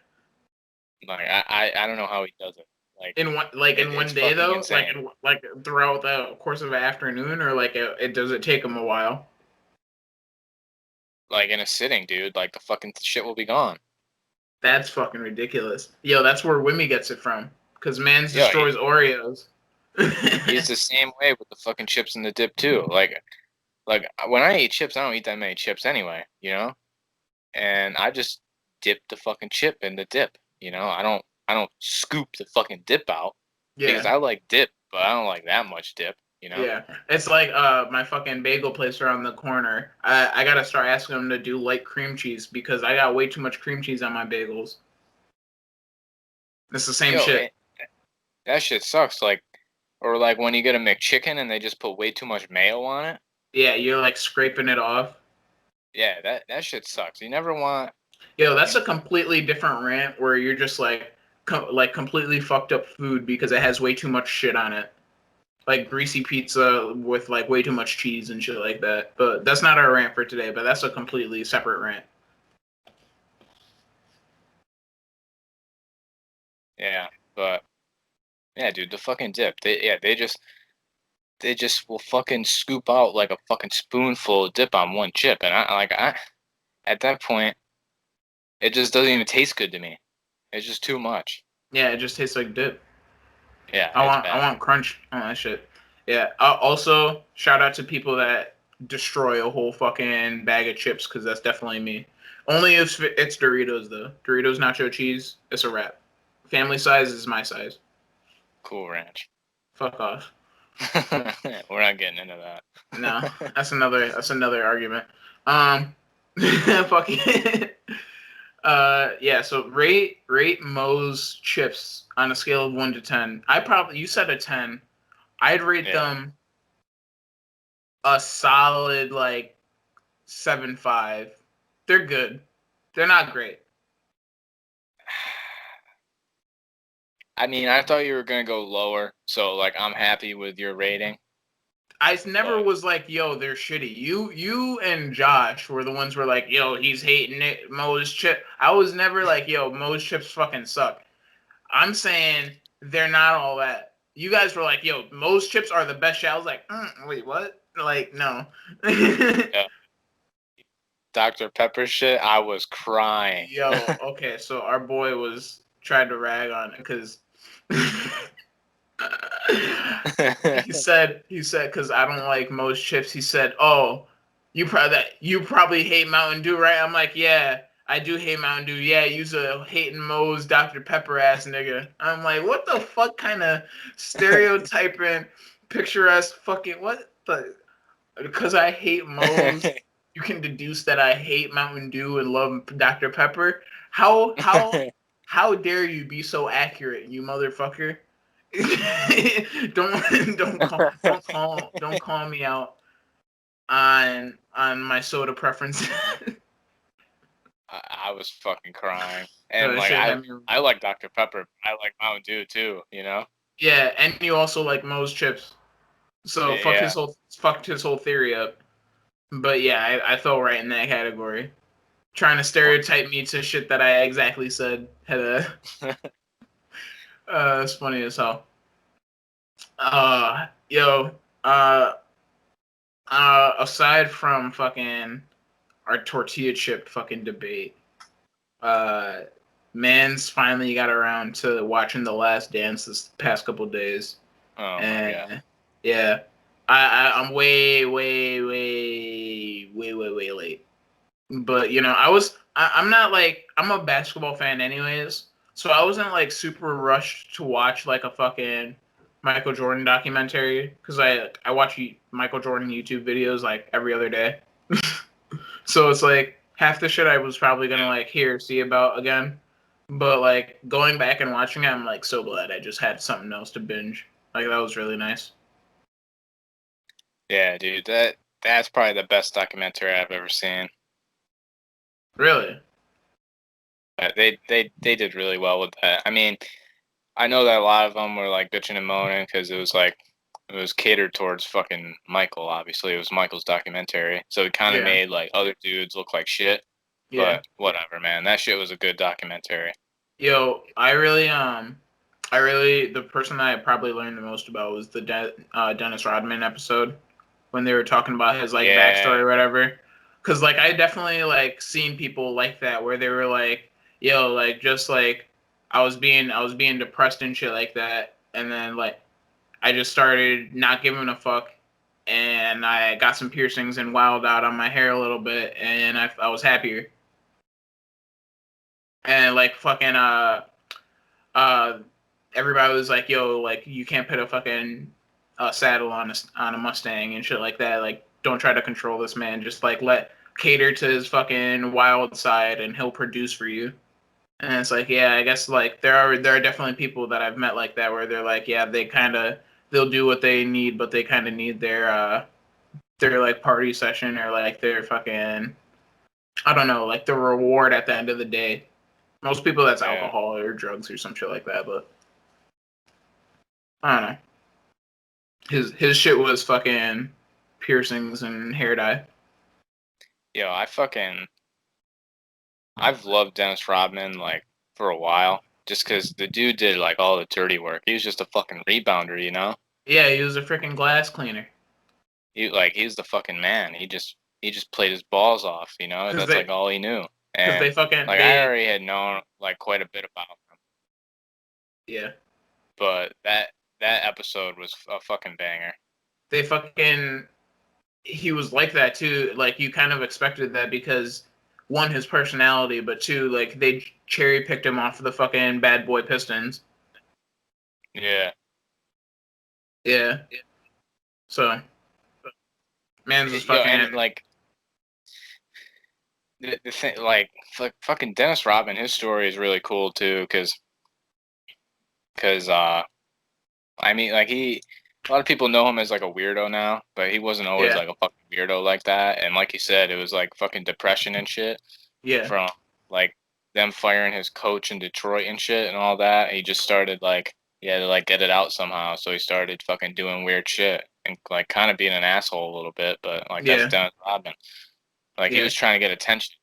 Like I don't know how he does it. Like In one it's day fucking though, insane. like throughout the course of an afternoon, or like it does it take them a while? Like in a sitting, dude. Like the fucking shit will be gone. That's fucking ridiculous. Yo, that's where Wimmy gets it from, because Mans Yeah, destroys Oreos. he's the same way with the fucking chips and the dip too. Like when I eat chips, I don't eat that many chips anyway, And I just dip the fucking chip in the dip. I don't scoop the fucking dip out because Yeah, I like dip, but I don't like that much dip. yeah. It's like my fucking bagel place around the corner. I gotta start asking them to do light cream cheese because I got way too much cream cheese on my bagels. It's the same Yo, shit. that shit sucks. Or like when you get a McChicken and they just put way too much mayo on it. Yeah, you're like scraping it off. Yeah, that shit sucks. You never want. Yo, that's a completely different rant where you're just like like completely fucked up food because it has way too much shit on it. Like greasy pizza with like way too much cheese and shit like that. But that's not our rant for today, but that's a completely separate rant. Yeah, but yeah, dude, the fucking dip. They just will fucking scoop out like a fucking spoonful of dip on one chip, and I at that point it just doesn't even taste good to me. It's just too much. Yeah, it just tastes like dip. Yeah, it's I bad. want crunch on that shit. Yeah. Also, shout out to people that destroy a whole fucking bag of chips because that's definitely me. Only if it's Doritos though. Doritos nacho cheese, it's a wrap. Family size is my size. Cool Ranch. Fuck off. We're not getting into that. No, that's another argument. Fucking. Yeah. So rate Moe's chips on a scale of 1 to 10. You said a 10. I'd rate them a solid like 7.5. They're good. They're not great. I mean, I thought you were gonna go lower, so like I'm happy with your rating. I never was like, yo, they're shitty. You and Josh were the ones who were like, yo, he's hating it, Moe's chip. I was never like, yo, Moe's chips fucking suck. I'm saying they're not all that. You guys were like, yo, Moe's chips are the best shit. I was like, wait, what? Like, no. Yeah. Dr. Pepper shit, I was crying. Yo, okay, so our boy was trying to rag on it because he said because I don't like Moe's chips. He said, "Oh, you probably hate Mountain Dew, right?" I'm like, "Yeah, I do hate Mountain Dew. Yeah, you's a hating Moe's Dr. Pepper ass nigga." I'm like, "What the fuck kind of stereotyping, picturesque fucking what the?" Because I hate Moe's, you can deduce that I hate Mountain Dew and love Dr. Pepper. How dare you be so accurate, you motherfucker? don't call me out on my soda preferences. I was fucking crying, and like I like Dr. Pepper. I like Mountain Dew too. You know. Yeah, and you also like Moe's chips. So Yeah. fucked his whole theory up. But yeah, I fell right in that category. Trying to stereotype me to shit that I exactly said. It's funny as hell. Yo, aside from fucking our tortilla chip fucking debate, man's finally got around to watching The Last Dance this past couple days. Oh my god. Yeah, I'm way late. But you know, I'm not like I'm a basketball fan anyways, so I wasn't like super rushed to watch like a fucking Michael Jordan documentary because I watch Michael Jordan YouTube videos like every other day. So it's like half the shit I was probably gonna like see about again. But like going back and watching it, I'm like so glad I just had something else to binge. Like that was really nice. Yeah, dude, that's probably the best documentary I've ever seen. Really? They did really well with that. I mean, I know that a lot of them were like bitching and moaning because it was catered towards fucking Michael. Obviously, it was Michael's documentary, so it kind of made like other dudes look like shit. Yeah. But whatever, man. That shit was a good documentary. Yo, the person that I probably learned the most about was the Dennis Rodman episode when they were talking about his like backstory or whatever. Cause like I definitely like seen people like that where they were like, yo, like just like I was being depressed and shit like that, and then like I just started not giving a fuck, and I got some piercings and wilded out on my hair a little bit, and I was happier. And like fucking uh everybody was like, yo, like you can't put a fucking saddle on a Mustang and shit like that. Like don't try to control this man. Just like let cater to his fucking wild side and he'll produce for you. And it's like, yeah, I guess like there are definitely people that I've met like that where they're like, yeah, they'll do what they need, but they kind of need their like party session or like their fucking I don't know, like the reward at the end of the day. Most people that's alcohol or drugs or some shit like that, but I don't know. His shit was fucking piercings and hair dye. Yo, I've loved Dennis Rodman like for a while, just because the dude did like all the dirty work. He was just a fucking rebounder, you know. Yeah, he was a freaking glass cleaner. He was the fucking man. He just played his balls off, you know. That's like all he knew. And I already had known like quite a bit about him. Yeah. But that episode was a fucking banger. He was like that too. Like you kind of expected that because one, his personality, but two, like they cherry picked him off of the fucking Bad Boy Pistons. Yeah. Yeah. So, man's was Yo, fucking. and like the thing, like fucking Dennis Rodman, his story is really cool too, because I mean, like a lot of people know him as like a weirdo now, but he wasn't always Yeah. like a fucking weirdo like that. And like you said, it was like fucking depression and shit Yeah. from like them firing his coach in Detroit and shit and all that. And he just started like he had to like get it out somehow, so he started fucking doing weird shit and like kind of being an asshole a little bit. But like that's Yeah. Dennis Rodman. Like he Yeah. was trying to get attention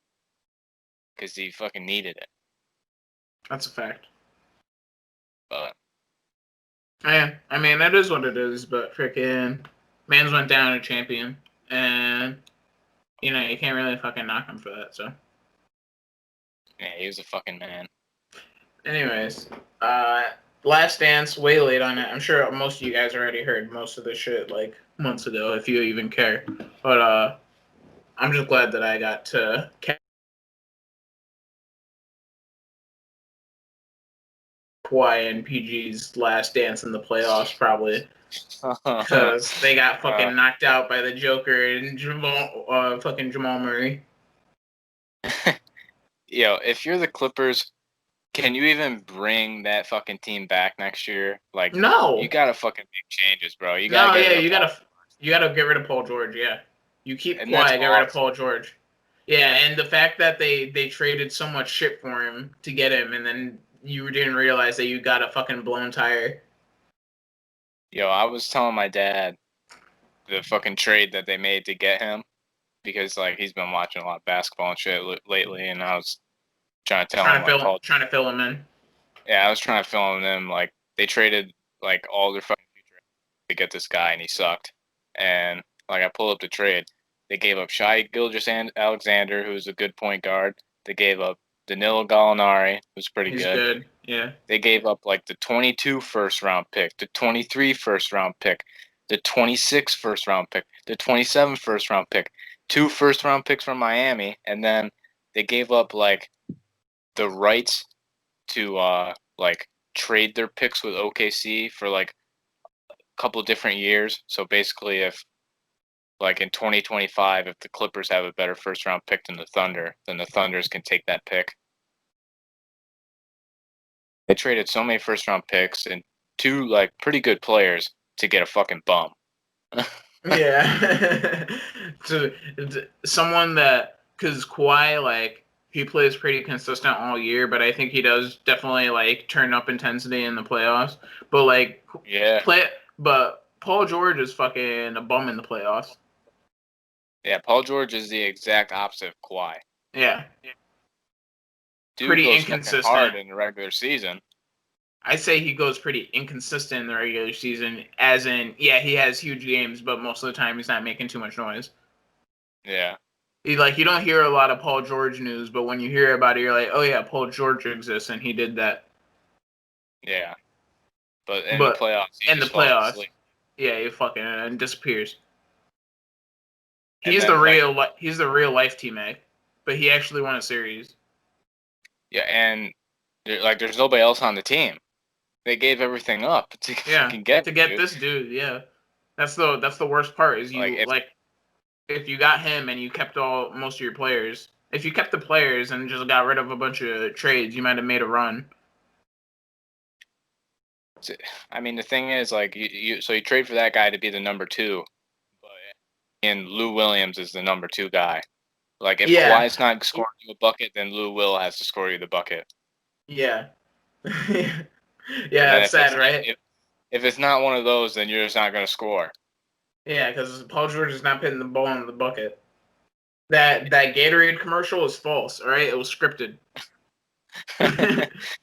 because he fucking needed it. That's a fact. But Yeah. I mean, that is what it is. But freaking, man's went down a champion, and you know you can't really fucking knock him for that. So, yeah, he was a fucking man. anyways, Last Dance, way late on it. I'm sure most of you guys already heard most of this shit like months ago, if you even care. But I'm just glad that I got to Kawhi and PG's Last Dance in the playoffs, probably because they got fucking knocked out by the Joker and fucking Jamal Murray. Yo, if you're the Clippers, can you even bring that fucking team back next year? Like, No, you gotta fucking make changes, bro. You gotta no, get yeah, rid of you Paul. gotta get rid of Paul George. Yeah, you keep And that's Kawhi, get rid of awesome. Paul George. Yeah, and the fact that they traded so much shit for him to get him, and then you didn't realize that you got a fucking blown tire. Yo, I was telling my dad the fucking trade that they made to get him because like he's been watching a lot of basketball and shit lately, and I was trying to tell him like Paul. Trying to fill him in. Yeah, I was trying to fill him in. Like they traded like all their fucking future to get this guy, and he sucked. And like I pulled up the trade, they gave up Shai Gilgeous-Alexander, who's a good point guard. They gave up Danilo Gallinari, who's pretty He's good. good. Yeah. They gave up like the 22 first round pick, the 23 first round pick, the 26 first round pick, the 27 first round pick, 2 first round picks from Miami, and then they gave up like the rights to like trade their picks with OKC for like a couple different years. So basically if like in 2025 if the Clippers have a better first round pick than the Thunder, then the Thunders can take that pick. They traded so many first round picks and 2 like pretty good players to get a fucking bum. Yeah. to someone that, because Kawhi, like, he plays pretty consistent all year, but I think he does definitely like turn up intensity in the playoffs. But like, Yeah. but Paul George is fucking a bum in the playoffs. Yeah, Paul George is the exact opposite of Kawhi. Yeah. Dude Pretty goes fucking inconsistent. hard in the regular season. I say he goes pretty inconsistent in the regular season, as in, yeah, he has huge games, but most of the time he's not making too much noise. Yeah. You don't hear a lot of Paul George news, but when you hear about it, you're like, oh yeah, Paul George exists and he did that. Yeah. But in the playoffs, he just falls asleep. Yeah, he fucking disappears. And He's then, he's the real life teammate, but he actually won a series. Yeah, and there's nobody else on the team. They gave everything up to fucking get this dude. Yeah, that's the worst part is if you got him and you kept most of your players. If you kept the players and just got rid of a bunch of trades, you might have made a run. I mean, the thing is, like, you trade for that guy to be the number 2, and Lou Williams is the number 2 guy. Like, if Kawhi's not scoring you a bucket, then Lou Will has to score you the bucket. Yeah. Yeah, that's sad, right? If it's not one of those, then you're just not going to score. Yeah, because Paul George is not putting the ball in the bucket. That Gatorade commercial is false, all right? It was scripted.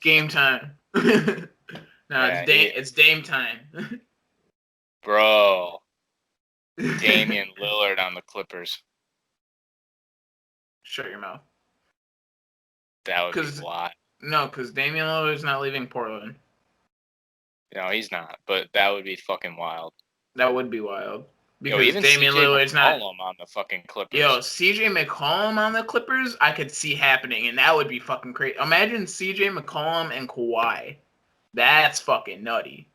Game time. It's Dame time. Bro. Damian Lillard on the Clippers. Shut your mouth. That would be wild. No, because Damian Lillard's not leaving Portland. No, he's not. But that would be fucking wild. That would be wild. Because even Damian Lillard's not on the fucking Clippers. Yo, CJ McCollum on the Clippers, I could see happening, and that would be fucking crazy. Imagine CJ McCollum and Kawhi. That's fucking nutty.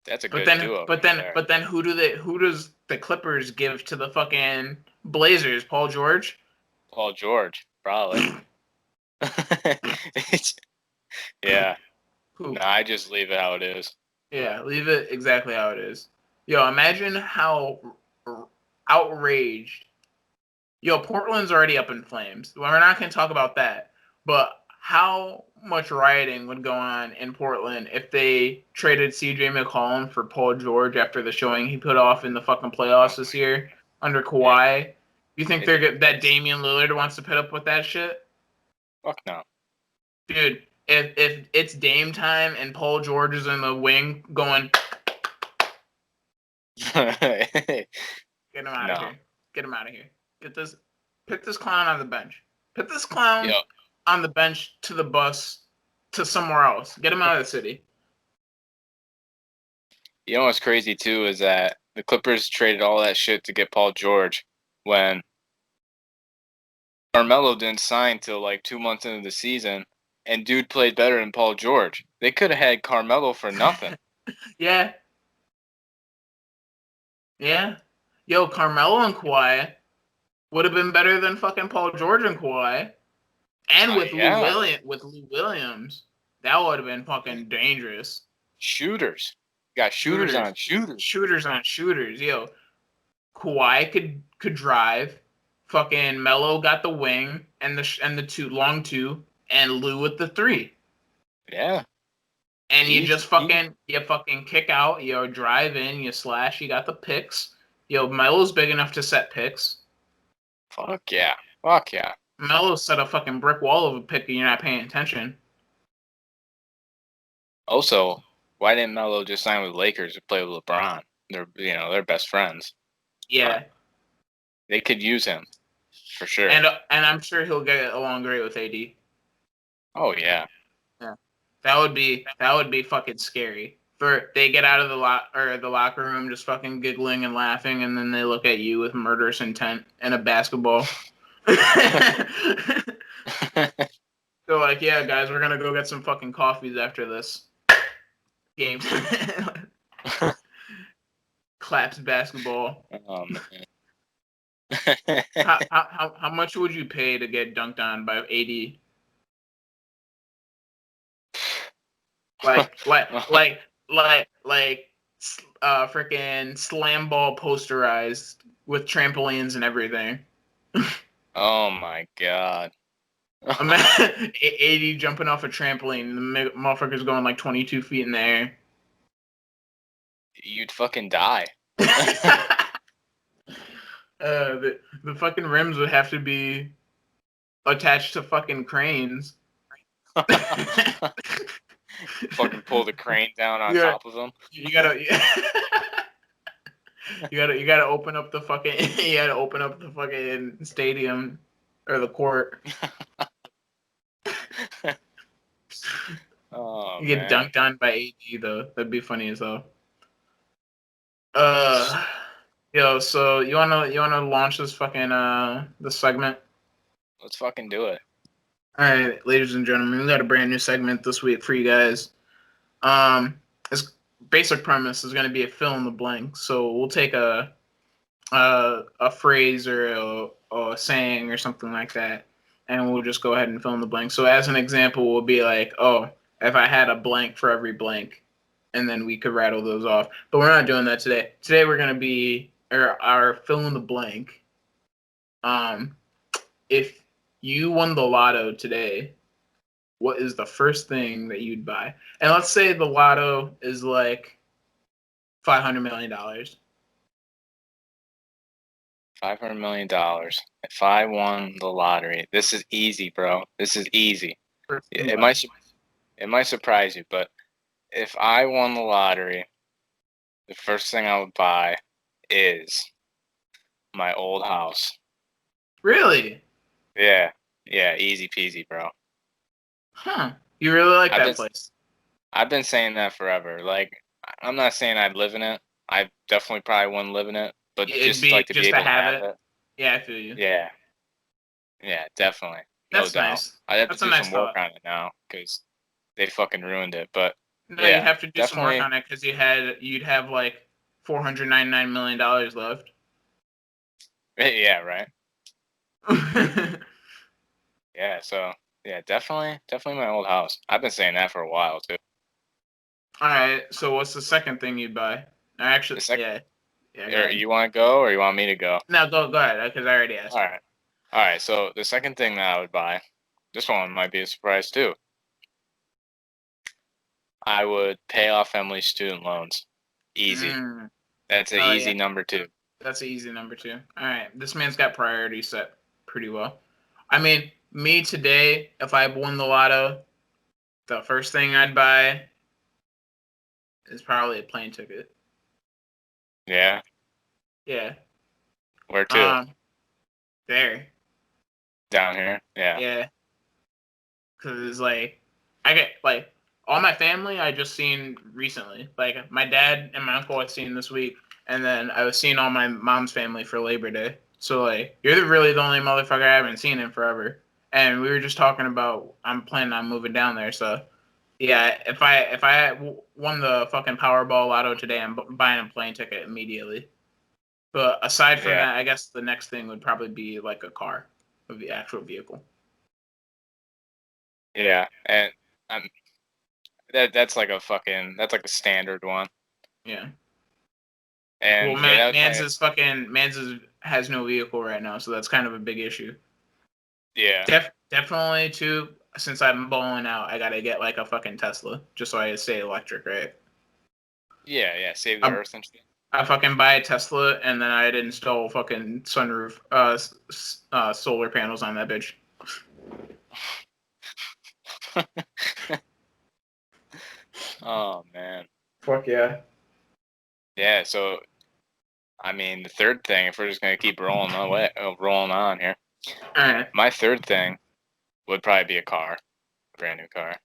That's a good duo. But then who does the Clippers give to the fucking Blazers? Paul George? Paul George, probably. Yeah. Who? No, I just leave it how it is. Yeah, leave it exactly how it is. Yo, imagine how outraged. Yo, Portland's already up in flames. We're not going to talk about that. But how much rioting would go on in Portland if they traded CJ McCollum for Paul George after the showing he put off in the fucking playoffs this year under Kawhi? You think that Damian Lillard wants to put up with that shit? Fuck no. Dude, if it's Dame time and Paul George is in the wing going, get him out of here. Get him out of here. Pick this clown on the bench. Put this clown on the bench to the bus to somewhere else. Get him out of the city. You know what's crazy too is that the Clippers traded all that shit to get Paul George when Carmelo didn't sign till like 2 months into the season, and dude played better than Paul George. They could have had Carmelo for nothing. Yeah. Yo, Carmelo and Kawhi would have been better than fucking Paul George and Kawhi. And with Lou Williams, that would have been fucking dangerous. Shooters. You got shooters on shooters. Shooters on shooters. Yo, Kawhi could drive. Fucking Melo got the wing and the long two, and Lou with the three. Yeah. And you just fucking kick out, you drive in, you slash, you got the picks. Yo, Melo's big enough to set picks. Fuck yeah. Fuck yeah. Melo set a fucking brick wall of a pick and you're not paying attention. Also, why didn't Melo just sign with Lakers to play with LeBron? They're best friends. Yeah. But they could use him for sure. And I'm sure he'll get along great with AD. Oh yeah. Yeah. That would be fucking scary. They get out of the locker room just fucking giggling and laughing, and then they look at you with murderous intent and a basketball. They're like, yeah, guys, we're gonna go get some fucking coffees after this game. Claps basketball. Oh man. How much would you pay to get dunked on by AD? Freaking slam ball posterized with trampolines and everything. Oh my god. Imagine AD jumping off a trampoline and the motherfucker's going like 22 feet in the air. You'd fucking die. The fucking rims would have to be attached to fucking cranes. Fucking pull the crane down on top of them. You gotta open up the fucking stadium or the court. Oh, you get dunked on by AD though. That'd be funny as hell. Yo, so you wanna launch this fucking this segment? Let's fucking do it. All right, ladies and gentlemen, we got a brand new segment this week for you guys. Its basic premise is going to be a fill in the blank. So we'll take a phrase or a saying or something like that, and we'll just go ahead and fill in the blank. So as an example, we'll be like, oh, if I had a blank for every blank, and then we could rattle those off. But we're not doing that today. Today we're going to be our fill in the blank. If you won the lotto today, what is the first thing that you'd buy? And let's say the lotto is like $500 million. $500 million. If I won the lottery, this is easy, bro. This is easy. It might surprise you, but if I won the lottery, the first thing I would buy is my old house. Really? Yeah, easy peasy, bro. Huh. You really like that place? I've been saying that forever. Like, I'm not saying I'd live in it. I definitely probably wouldn't live in it, but just be able to have it. Yeah, I feel you. Yeah, definitely. That's no doubt. nice. I'd have to do some work on it now because they fucking ruined it. But no, you have to do some work on it because you'd have like $499 million left. Yeah, right. Yeah, so yeah, definitely my old house. I've been saying that for a while too. All right. So what's the second thing you'd buy? Actually, yeah. Go ahead. You want to go or you want me to go? No, go ahead, because I already asked. All right. So the second thing that I would buy, this one might be a surprise too. I would pay off Emily's student loans. Easy. That's an easy number 2. That's an easy number 2. All right. This man's got priorities set pretty well. I mean, me today, if I won the lotto, the first thing I'd buy is probably a plane ticket. Yeah. Yeah. Where to? There. Down here. Yeah. Yeah. Because like, I get like all my family I just seen recently. Like my dad and my uncle I seen this week, and then I was seeing all my mom's family for Labor Day. So like, you're really the only motherfucker I haven't seen in forever. And we were just talking about I'm planning on moving down there. So yeah, if I won the fucking Powerball Lotto today, I'm buying a plane ticket immediately. But aside from that, I guess the next thing would probably be like a car, of the actual vehicle. Yeah, and that's like a standard one. Yeah. And well, Mans has no vehicle right now, so that's kind of a big issue. Yeah. Definitely too. Since I'm balling out, I gotta get like a fucking Tesla just so I stay electric, right? Yeah. Save the earth and shit. I fucking buy a Tesla and then I'd install fucking sunroof, solar panels on that bitch. Oh man. Fuck yeah. Yeah. So, I mean, the third thing, if we're just gonna keep rolling on here, all right. My third thing would probably be a car, a brand new car.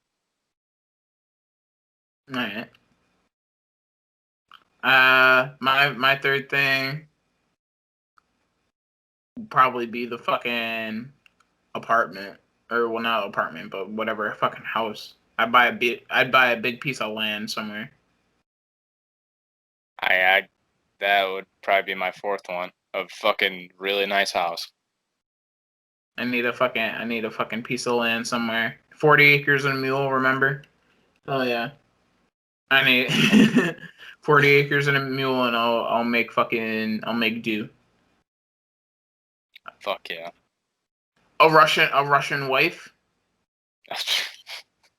All right. My third thing would probably be the fucking apartment, or well, not apartment, but whatever fucking house. I'd buy a big piece of land somewhere. That would probably be my fourth one. A fucking really nice house. I need a fucking piece of land somewhere. 40 acres and a mule, remember? Oh yeah. I need 40 acres and a mule, and I'll make do. Fuck yeah. A Russian wife.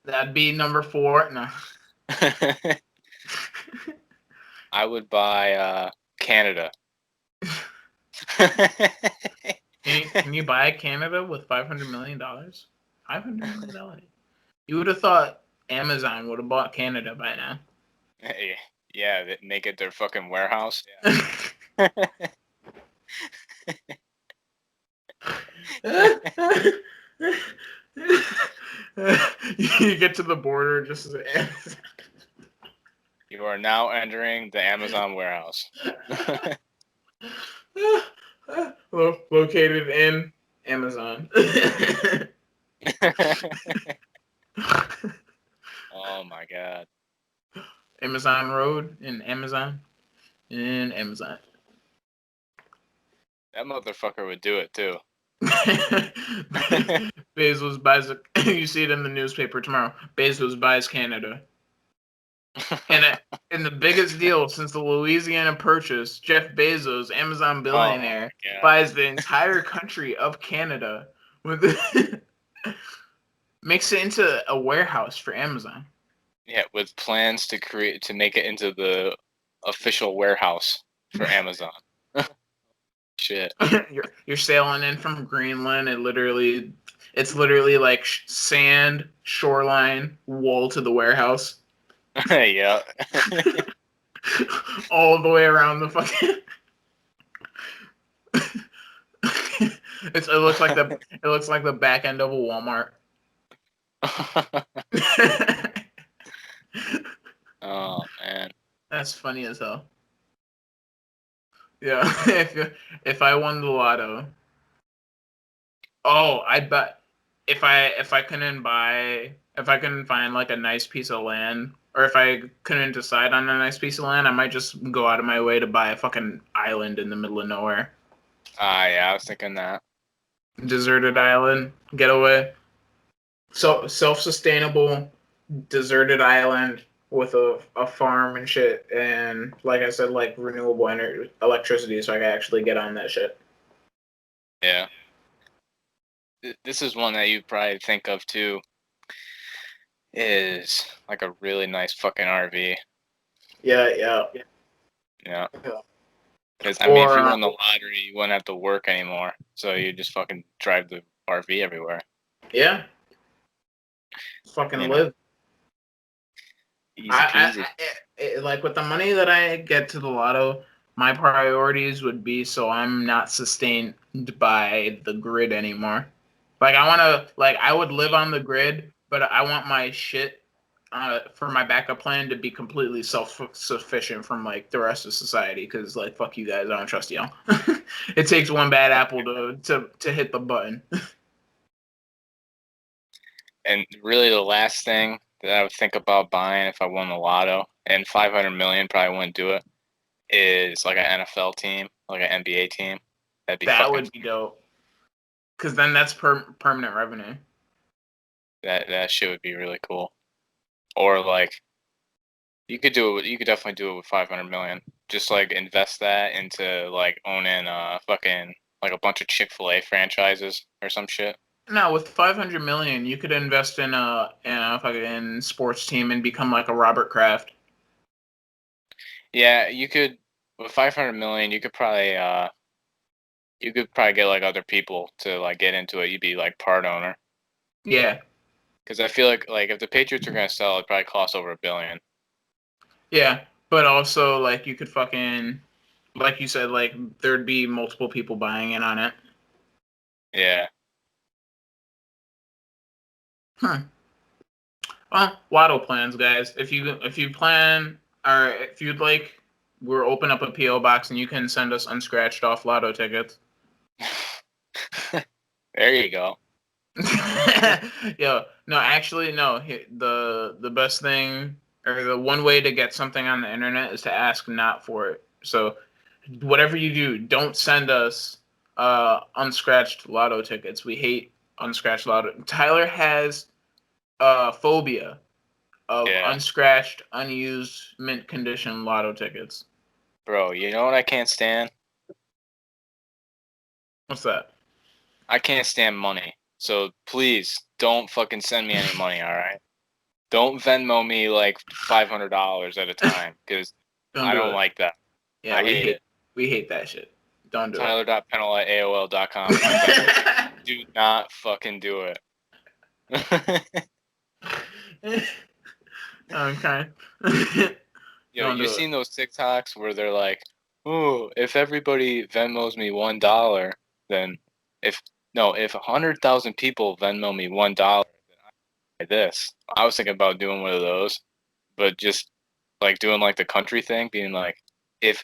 That'd be number 4. No. I would buy Canada. Can you buy Canada with $500 million? $500 million. You would have thought Amazon would have bought Canada by now. Yeah, they make it their fucking warehouse. Yeah. You get to the border just as You are now entering the Amazon warehouse. Located in Amazon. Oh my god. Amazon Road in Amazon. In Amazon. That motherfucker would do it too. Bezos buys you see it in the newspaper tomorrow. Bezos buys Canada. And the biggest deal since the Louisiana Purchase, Jeff Bezos, Amazon billionaire, buys the entire country of Canada makes it into a warehouse for Amazon. Yeah, with plans to make it into the official warehouse for Amazon. Shit. You're sailing in from Greenland. It's literally like sand, shoreline, wool to the warehouse. Yeah. All the way around the fucking. It looks like the back end of a Walmart. Oh man. That's funny as hell. Yeah, if I won the lotto. Oh, I bet if I couldn't find like a nice piece of land or if I couldn't decide on a nice piece of land, I might just go out of my way to buy a fucking island in the middle of nowhere. Yeah, I was thinking that. Deserted island, getaway. So self-sustainable, deserted island with a farm and shit, and like I said, like renewable energy, electricity, so I can actually get on that shit. Yeah. This is one that you probably think of too. Is like a really nice fucking RV. Yeah. Yeah. Because I mean, if you Or won the lottery, you wouldn't have to work anymore. So you just fucking drive the RV everywhere. yeah, fucking You know, live. easy peasy. Like with the money that I get to the lotto, my priorities would be so I'm not sustained by the grid anymore. Like I would live on the grid, but I want my shit for my backup plan to be completely self-sufficient from like the rest of society. Because like fuck you guys, I don't trust y'all. It takes one bad apple to hit the button. And really, the last thing that I would think about buying if I won the lotto, and 500 million probably wouldn't do it, is like an NFL team, like an NBA team. That'd be That fucking. would be dope. Because then that's permanent revenue. That shit would be really cool. Or like, you could do it. You could definitely do it with 500 million. Just like invest that into like owning fucking like a bunch of Chick-fil-A franchises or some shit. No, with 500 million, you could invest in a fucking sports team and become like a Robert Kraft. Yeah, you could with 500 million. You could probably get like other people to like get into it. You'd be like part owner. Yeah, Because I feel like if the Patriots are gonna sell, it probably costs over $1 billion. yeah, but also like you could fucking, like you said, like there'd be multiple people buying in on it. Yeah. Huh. Well, lotto plans, guys. If you plan, or if you'd like, we're open up a PO box and you can send us unscratched off lotto tickets. There you go. Yo, no, actually, no. The best thing, or the one way to get something on the internet is to ask not for it. So, whatever you do, don't send us unscratched lotto tickets. We hate unscratched lotto. Tyler has a phobia of Yeah. unscratched, unused, mint condition lotto tickets. Bro, you know what I can't stand? What's that? I can't stand money. So please don't fucking send me any money, alright? Don't Venmo me like $500 at a time, because Don't I do don't it. like that. Yeah, I hate it. we hate that shit. Don't do it. Tyler.pennell@aol.com is my best. Do not fucking do it. Okay. Yo, Don't you do it. seen those TikToks where they're like, "Oh, if everybody Venmos me $1, then if no, if 100,000 people Venmo me $1, then I buy this." I was thinking about doing one of those, but just like doing like the country thing, being like, if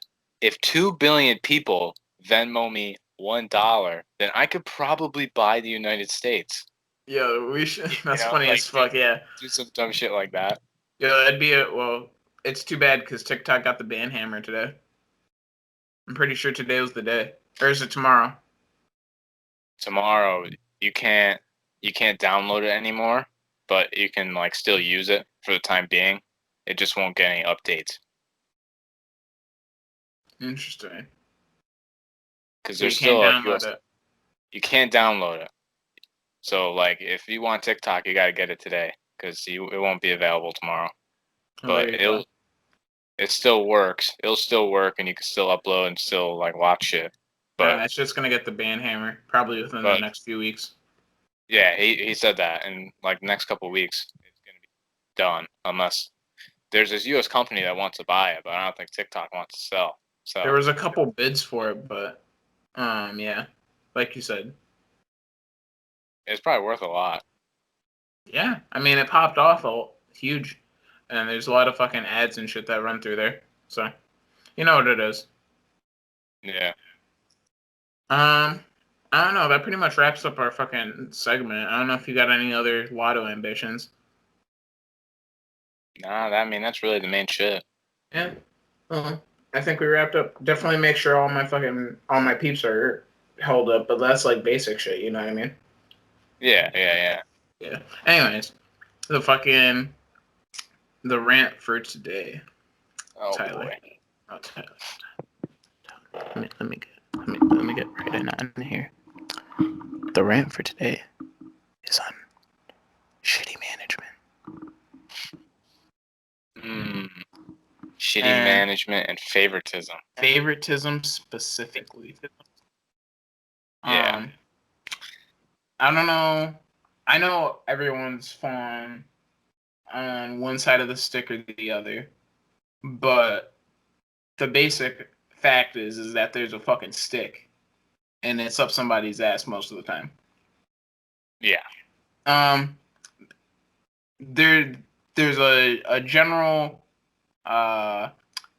2 billion people Venmo me $1, then I could probably buy the United States. Yeah, we should. You That's know, funny like as fuck. Yeah. do some dumb shit like that. Yeah, that'd be a well. It's too bad because TikTok got the ban hammer today. I'm pretty sure today was the day, or is it tomorrow? Tomorrow you can't download it anymore, but you can like still use it for the time being. It just won't get any updates Interesting. because So you there's can't still a download US. it. You can't download it. So like if you want TikTok, you gotta get it today because it won't be available tomorrow. Oh, there But you go. it still works. It'll still work, and you can still upload and still like watch it. But It's just gonna get the ban hammer probably within the but next few weeks. yeah, he said that in like the next couple of weeks it's gonna be done unless there's this U.S. company that wants to buy it, but I don't think TikTok wants to sell. There So was a couple bids for it, but yeah, like you said, it's probably worth a lot. yeah. I mean, it popped off huge, and there's a lot of fucking ads and shit that run through there. So you know what it is. Yeah. I don't know. That pretty much wraps up our fucking segment. I don't know if you got any other lotto ambitions. Nah, that's really the main shit. Yeah. I think we wrapped up. Definitely make sure all my peeps are held up, but that's like basic shit. You know what I mean? Yeah. Yeah. Anyways, the rant for today, Oh Tyler. boy. Oh, Tyler. Let me get right in here. The rant for today is on shitty management. Shitty And management and favoritism. favoritism specifically. Yeah. I don't know. I know everyone's fallen on one side of the stick or the other, but the basic fact is that there's a fucking stick, and it's up somebody's ass most of the time. Yeah. There's a general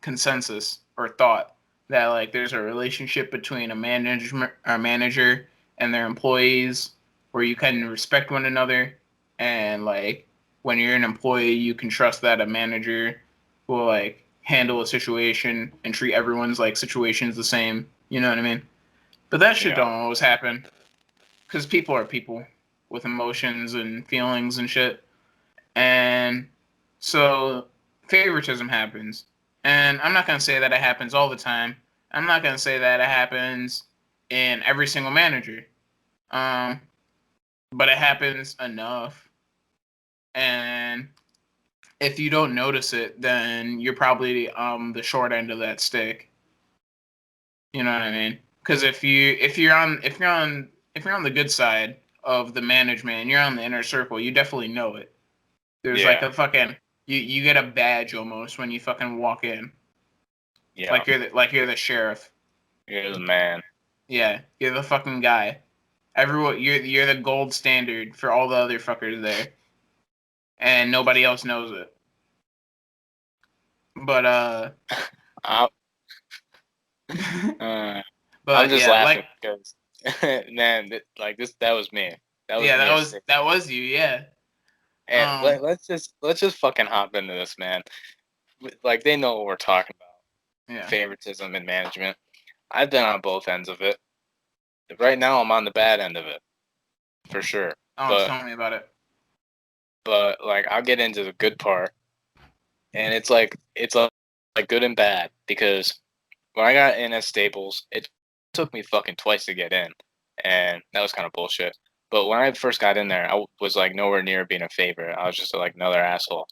consensus or thought that like there's a relationship between a manager and their employees where you can respect one another, and like when you're an employee you can trust that a manager will like handle a situation and treat everyone's like situations the same, you know what I mean? But that shit Yeah. don't always happen because people are people with emotions and feelings and shit. And so favoritism happens. And I'm not going to say that it happens all the time. I'm not going to say that it happens in every single manager. But it happens enough. And if you don't notice it, then you're probably the short end of that stick. You know what I mean? Because if you're on the good side of the management and you're on the inner circle, you definitely know it. There's like Yeah. a fucking you get a badge almost when you fucking walk in. Yeah. Like you're the sheriff. You're the man. Yeah, you're the fucking guy. Everyone you're the gold standard for all the other fuckers there. And nobody else knows it. But I'm, I'm but just yeah, laughing like because, man, that was me. That was yeah, me at 6. that was you, yeah. And let's just fucking hop into this, man. Like they know what we're talking about. Yeah. Favoritism and management. I've been on both ends of it. Right now, I'm on the bad end of it, for sure. Oh, But tell me about it. like I'll get into the good part, and it's like good and bad because when I got in at Staples, it took me fucking twice to get in, and that was kind of bullshit. But when I first got in there, I was like nowhere near being a favorite. I was just like another asshole.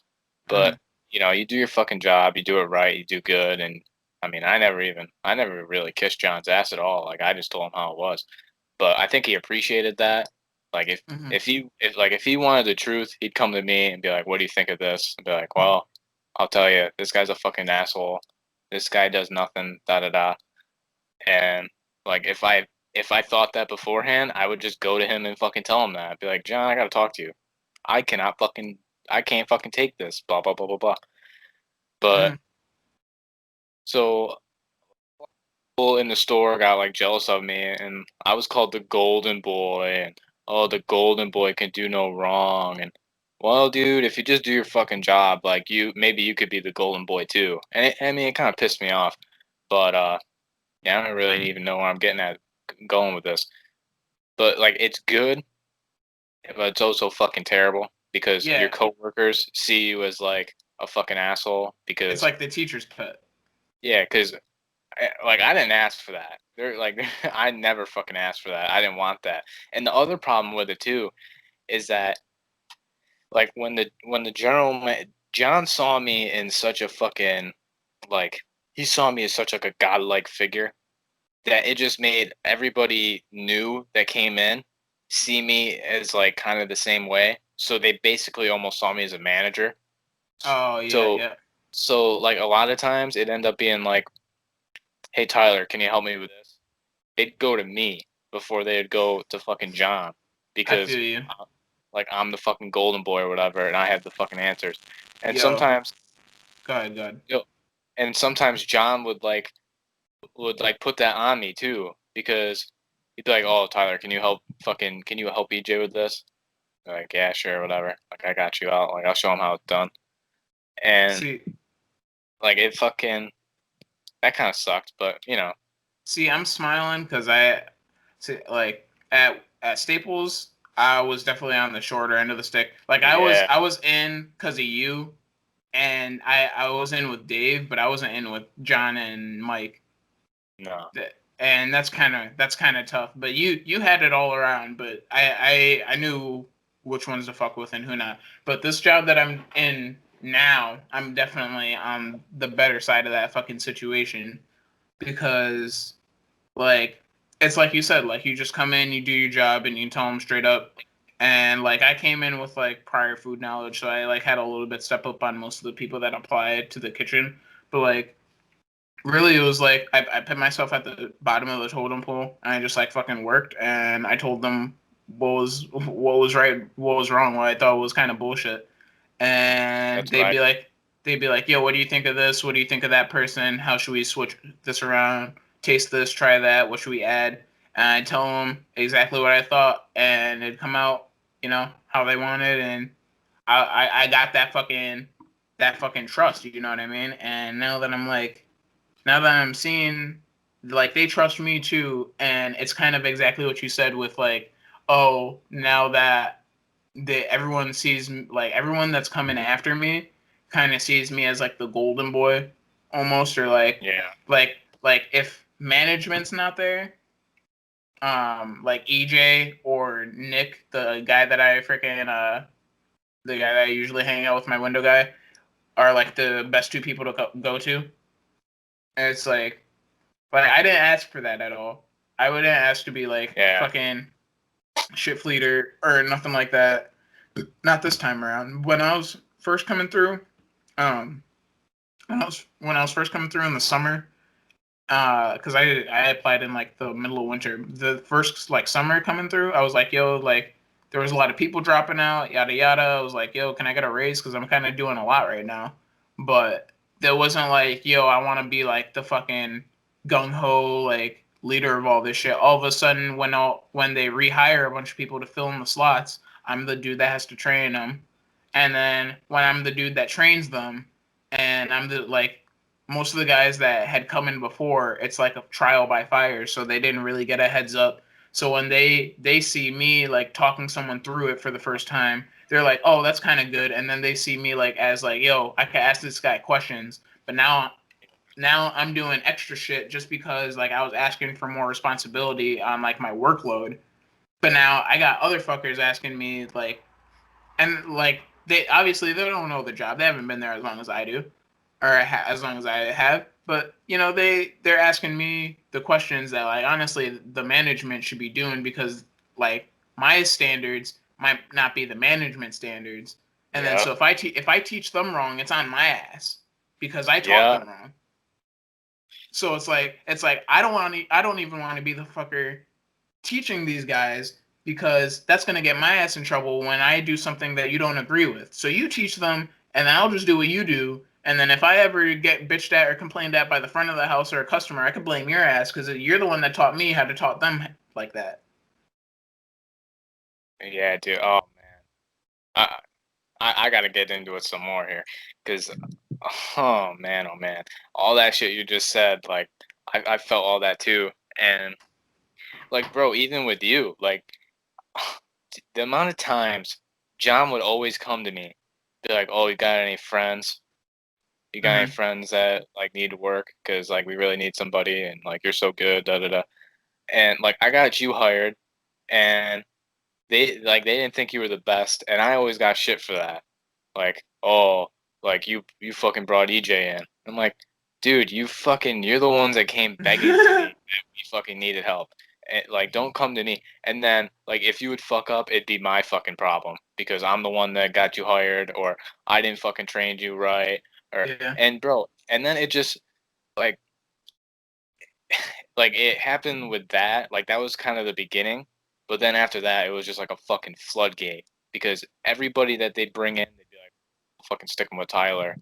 But you do your fucking job, you do it right, you do good, and I never really kissed John's ass at all. Like I just told him how it was. But I think he appreciated that. Like if he wanted the truth, he'd come to me and be like, "What do you think of this?" And be like, "Well, I'll tell you, this guy's a fucking asshole. This guy does nothing, da da da." And like if I thought that beforehand, I would just go to him and fucking tell him that. I'd be like, "John, I gotta talk to you. I cannot fucking I can't fucking take this." Blah blah blah blah blah. But so people in the store got like jealous of me, and I was called the golden boy, and oh, the golden boy can do no wrong, and well, dude, if you just do your fucking job, like maybe you could be the golden boy too. And it kind of pissed me off, but yeah, I don't really even know where I'm getting at going with this. But like, it's good, but it's also fucking terrible because your Yeah, coworkers see you as like a fucking asshole it's because like the teacher's pet. yeah, because like I didn't ask for that. They're like I never fucking asked for that. I didn't want that. And the other problem with it too is that like when the John saw me in such a fucking like he saw me as such like a godlike figure that it just made everybody new that came in see me as like kind of the same way. So they basically almost saw me as a manager. Oh yeah, So yeah. so like a lot of times it ended up being like, "Hey Tyler, can you help me with this?" They'd go to me before they'd go to fucking John I because feel you. like I'm the fucking golden boy or whatever, and I have the fucking answers. And Yo, sometimes, go ahead, go ahead. you know, and sometimes John would like put that on me too because he'd be like, "Oh, Tyler, can you help EJ with this?" I'm like, yeah, sure, whatever. Like I got you out. Like I'll show him how it's done. And See, like it fucking that kind of sucked, but I'm smiling because like at Staples, I was definitely on the shorter end of the stick. Like yeah, I was in because of you, and I was in with Dave, but I wasn't in with John and Mike. no, And that's kind of tough. But you had it all around. But I knew which ones to fuck with and who not. But this job that I'm in now, I'm definitely on the better side of that fucking situation because like it's like you said, like you just come in, you do your job, and you tell them straight up. And like I came in with like prior food knowledge, so I like had a little bit step up on most of the people that applied to the kitchen. But like really, it was like I put myself at the bottom of the totem pole, and I just like fucking worked, and I told them what was right, what was wrong, what I thought was kind of bullshit, and that's what I. they'd be like, yo, what do you think of this? What do you think of that person? How should we switch this around? Taste this, try that. What should we add? And I tell them exactly what I thought, and it'd come out, how they wanted, and I got that fucking trust, you know what I mean? And now that I'm seeing, like, they trust me too, and it's kind of exactly what you said with like, oh, now that everyone sees like everyone that's coming after me kind of sees me as like the golden boy almost, or Yeah, like if management's not there, like EJ or Nick, the guy that I usually hang out with, my window guy, are like the best two people to go to. And it's like I didn't ask for that at all. I wouldn't ask to be like yeah, fucking shit fleeter or nothing like that. Not this time around. When I was first coming through, um, when I was first coming through in the summer, because I applied in like the middle of winter. The first like summer coming through, I was like, yo, like there was a lot of people dropping out, yada yada. I was like, yo, can I get a raise? Because I'm kind of doing a lot right now. But there wasn't like, yo, I want to be like the fucking gung ho like leader of all this shit. All of a sudden, when they rehire a bunch of people to fill in the slots, I'm the dude that has to train them. And then when I'm the dude that trains them, and I'm the like most of the guys that had come in before, it's like a trial by fire, so they didn't really get a heads up. So when they see me like talking someone through it for the first time, they're like, "Oh, that's kind of good." And then they see me like as like, "Yo, I can ask this guy questions." But now I'm doing extra shit just because like I was asking for more responsibility on like my workload. But now I got other fuckers asking me like, and like they obviously they don't know the job. They haven't been there as long as I do, or as long as I have. But they're asking me the questions that like honestly the management should be doing, because like my standards might not be the management standards. And then yeah, so if I teach them wrong, it's on my ass because I taught yeah, them wrong. So it's like I don't even want to be the fucker teaching these guys, because that's going to get my ass in trouble when I do something that you don't agree with. So you teach them, and I'll just do what you do. And then if I ever get bitched at or complained at by the front of the house or a customer, I could blame your ass because you're the one that taught me how to taught them like that. yeah, dude. Oh man, I I gotta get into it some more here, because oh man, all that shit you just said, like I felt all that too, and like bro, even with you, like the amount of times John would always come to me, be like, "Oh, you got any friends? You got any Mm-hmm. friends that like need work? Because like we really need somebody, and like you're so good, da da da." And like I got you hired, and they didn't think you were the best, and I always got shit for that. Like, oh, like you fucking brought EJ in. I'm like, dude, you're the ones that came begging to me that we fucking needed help. And, like, don't come to me. And then like if you would fuck up, it'd be my fucking problem because I'm the one that got you hired, or I didn't fucking train you right, or Yeah. and bro, and then it just like like it happened with that. Like that was kind of the beginning, but then after that, it was just like a fucking floodgate because everybody that they bring in, they'd be like, fucking stick them with Tyler,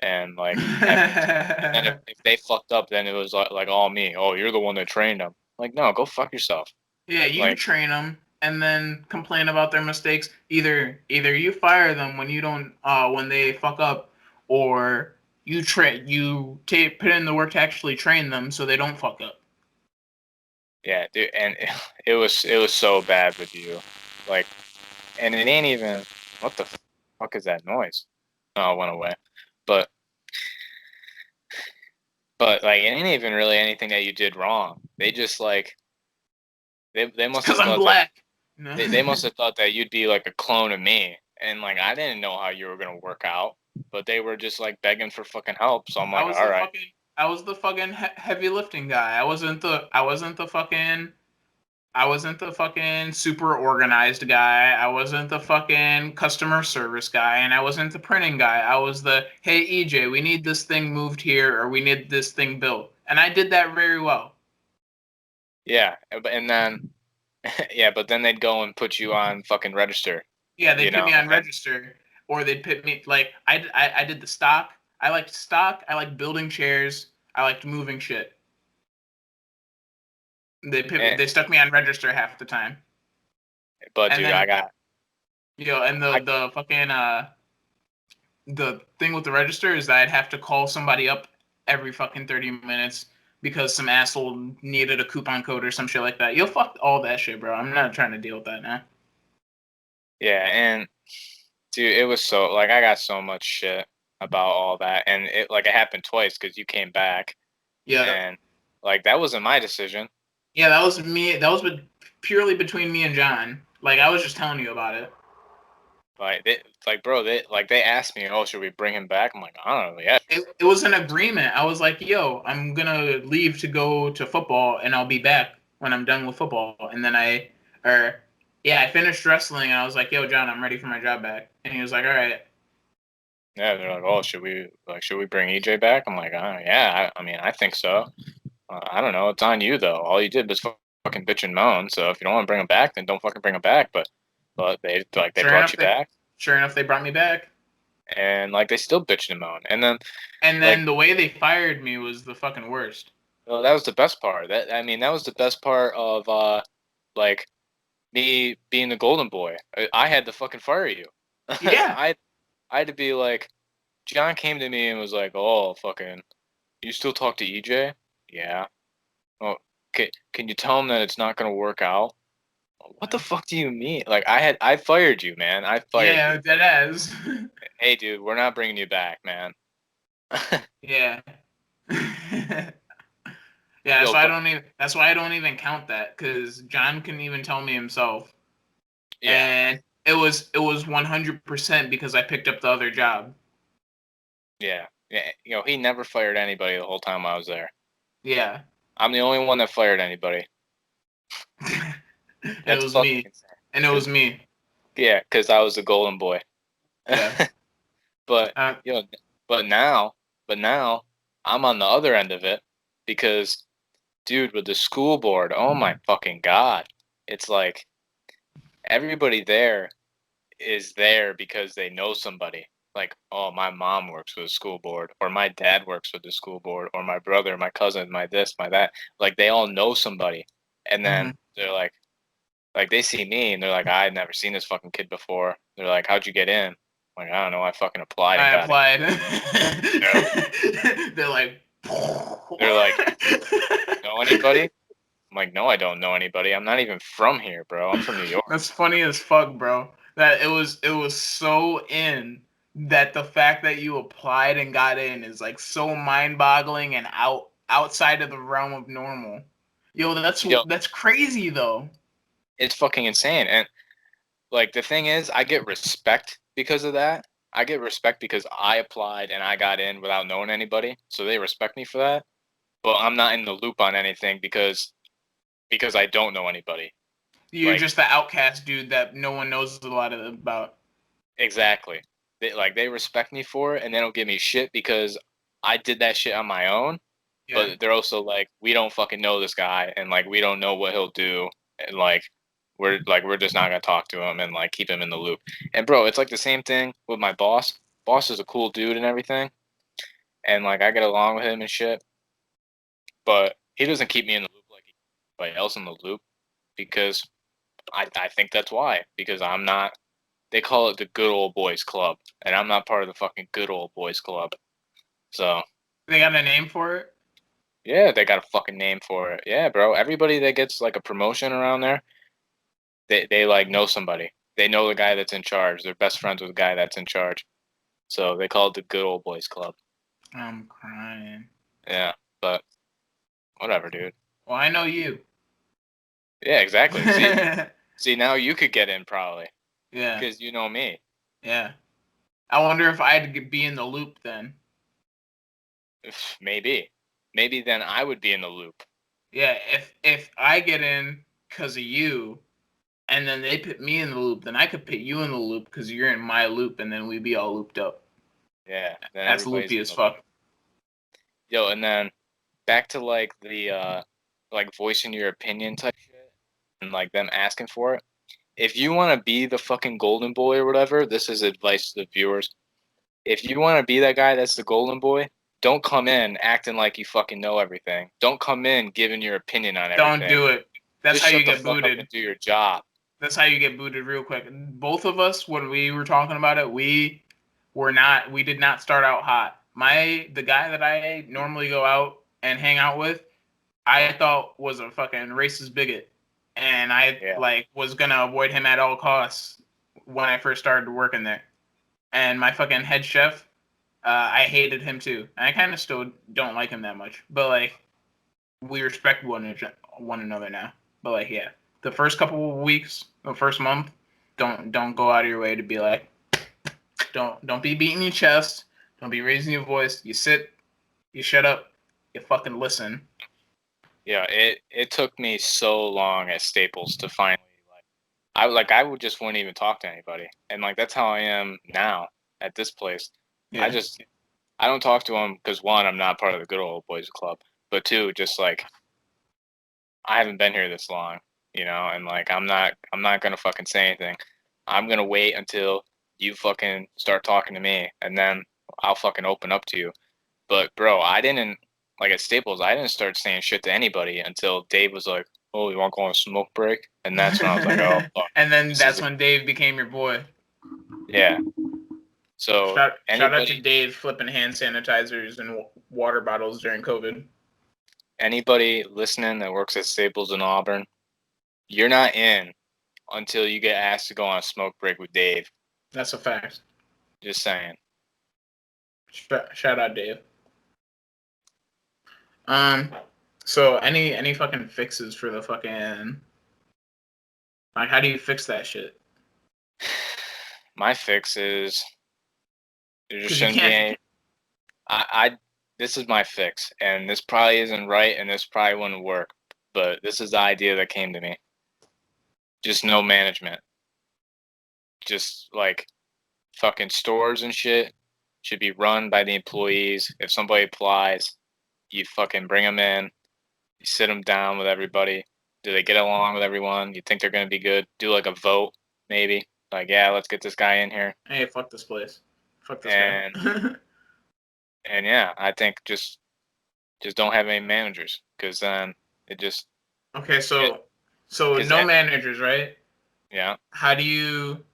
and like and then if they fucked up, then it was like all me. Oh, you're the one that trained them. Like, no, go fuck yourself. Yeah, you Like, train them and then complain about their mistakes. Either you fire them when you don't when they fuck up, or you put in the work to actually train them so they don't fuck up. Yeah, dude, and it was so bad with you, like, and it ain't even. What the fuck is that noise? Oh, it went away. But like, it ain't even really anything that you did wrong. They just like they must have Because I'm thought that black. No. they must have thought that you'd be like a clone of me, and like I didn't know how you were gonna work out, but they were just like begging for fucking help. So I'm like, all right. I was the fucking heavy lifting guy. I wasn't the fucking super organized guy. I wasn't the fucking customer service guy, and I wasn't the printing guy. I was the, hey EJ, we need this thing moved here, or we need this thing built, and I did that very well. Yeah, and then yeah, but then they'd go and put you on fucking register. Yeah, they'd You put know, me on and register, or they'd put me like I did the stock. I liked stock. I liked building chairs. I liked moving shit. and They stuck me on register half the time, but and dude, then and I the fucking the thing with the register is that I'd have to call somebody up every fucking 30 minutes because some asshole needed a coupon code or some shit like that. You'll fuck all that shit, bro. I'm not trying to deal with that now. yeah, and dude, it was so like I got so much shit about all that, and it like it happened twice because you came back, Yeah. and like that wasn't my decision. Yeah, that was me. That was purely between me and John. Like, I was just telling you about it. Bro, they asked me, oh, should we bring him back? I'm like, I don't know, yeah. It was an agreement. I was like, yo, I'm gonna leave to go to football, and I'll be back when I'm done with football. And then I finished wrestling, and I was like, yo, John, I'm ready for my job back. And he was like, all right. Yeah, they're like, oh, should we bring EJ back? I'm like, yeah, I mean, I think so. I don't know, it's on you though. All you did was fucking bitch and moan. So if you don't want to bring him back, then don't fucking bring him back. But they Sure brought enough, you back, they brought me back. and like they still bitched and moaned, and then And like then the way they fired me was the fucking worst. well, that was the best part. That was the best part of like me being the golden boy. I had to fucking fire you. Yeah. I had to be like, John came to me and was like, oh fucking, you still talk to EJ? Yeah. Oh, can you tell him that it's not gonna work out? What the fuck do you mean? Like I fired you, man. I fired Yeah, you. dead ass. Hey, dude, we're not bringing you back, man. Yeah. Yeah, Yo, but that's why I don't even count that, because John couldn't even tell me himself. yeah, And it was 100% because I picked up the other job. yeah. You know, he never fired anybody the whole time I was there. Yeah. I'm the only one that fired anybody. It That's was fucking me. insane. And it was me. Yeah, because I was the golden boy. Yeah. But Uh, you know, but now, I'm on the other end of it because, dude, with the school board, oh my fucking god, it's like everybody there is there because they know somebody. Like, oh, my mom works with the school board, or my dad works with the school board, or my brother, my cousin, my this, my that. Like, they all know somebody, and then mhm. they're like they see me and they're like, I had never seen this fucking kid before. They're like, how'd you get in? I'm like, I don't know, I fucking applied and I got it. applied. They're, They're like, they're like, know anybody? I'm like, no, I don't know anybody. I'm not even from here, bro. I'm from New York. that's funny as fuck, bro. That it was so in that the fact that you applied and got in is like so mind-boggling and outside of the realm of normal. Yo, Yo, that's crazy though. it's fucking insane. And like the thing is, I get respect because of that. I get respect because I applied and I got in without knowing anybody, so they respect me for that. But I'm not in the loop on anything because I don't know anybody. You're Like just the outcast dude that no one knows a lot about. exactly. They respect me for it and they don't give me shit because I did that shit on my own. Yeah. But they're also like, we don't fucking know this guy and like we don't know what he'll do and like we're just not gonna talk to him and like keep him in the loop. And bro, it's like the same thing with my boss. Boss is a cool dude and everything, and like I get along with him and shit. But he doesn't keep me in the loop like anybody else in the loop because I think that's why because I'm not they call it the Good Old Boys Club, and I'm not part of the fucking Good Old Boys Club. So They got a name for it? yeah, they got a fucking name for it. Yeah, bro. Everybody that gets like a promotion around there, they like know somebody. They know the guy that's in charge. They're best friends with the guy that's in charge. So they call it the Good Old Boys Club. I'm crying. Yeah, but whatever, dude. Well, I know you. Yeah, exactly. See, now you could get in probably Yeah, because you know me. yeah. I wonder if I'd be in the loop then. Maybe then I would be in the loop. Yeah, if I get in because of you, and then they put me in the loop, then I could put you in the loop because you're in my loop, and then we'd be all looped up. Yeah, then That's everybody's loopy in as the fuck. loop. Yo, and then back to like the like voicing your opinion type shit and like them asking for it. If you want to be the fucking golden boy or whatever, this is advice to the viewers. If you want to be that guy that's the golden boy, don't come in acting like you fucking know everything. Don't come in giving your opinion on everything. Don't do it. That's Just how you shut the get fuck up booted. and do your job. That's how you get booted real quick. Both of us, when we were talking about it, we did not start out hot. The guy that I normally go out and hang out with, I thought was a fucking racist bigot, and I was gonna avoid him at all costs when I first started working there. And my fucking head chef, I hated him too. And I kind of still don't like him that much, but like we respect one another now. But like, yeah, the first couple of weeks, the first month, don't go out of your way to be like, don't be beating your chest, don't be raising your voice. You sit, you shut up, you fucking listen. Yeah, it took me so long at Staples to finally I would just wouldn't even talk to anybody, and like that's how I am now at this place. Yeah. I don't talk to them because one, I'm not part of the Good Old Boys Club, but two, just like I haven't been here this long, and like I'm not gonna fucking say anything. I'm gonna wait until you fucking start talking to me, and then I'll fucking open up to you. But bro, I didn't like at Staples. I didn't start saying shit to anybody until Dave was like, "Oh, you want to go on a smoke break?" And that's when I was like, "Oh, fuck, And then this that's is when Dave became your boy. yeah." So Shout out to anybody Dave flipping hand sanitizers and water bottles during COVID. anybody listening that works at Staples in Auburn, you're not in until you get asked to go on a smoke break with Dave. That's a fact. Just saying. Shout out Dave. So any fucking fixes for the fucking, like, how do you fix that shit? My fix is there just 'Cause you shouldn't be can't. any. I this is my fix, and this probably isn't right, and this probably wouldn't work, but this is the idea that came to me. Just no management. Just like fucking stores and shit should be run by the employees. If somebody applies, you fucking bring them in, you sit them down with everybody. Do they get along with everyone? You think they're going to be good? Do like a vote, maybe. Like, yeah, let's get this guy in here. Hey, fuck this place. Fuck this And guy. and yeah, I think just don't have any managers because then it just Okay, so because no managers, right? yeah. How do you,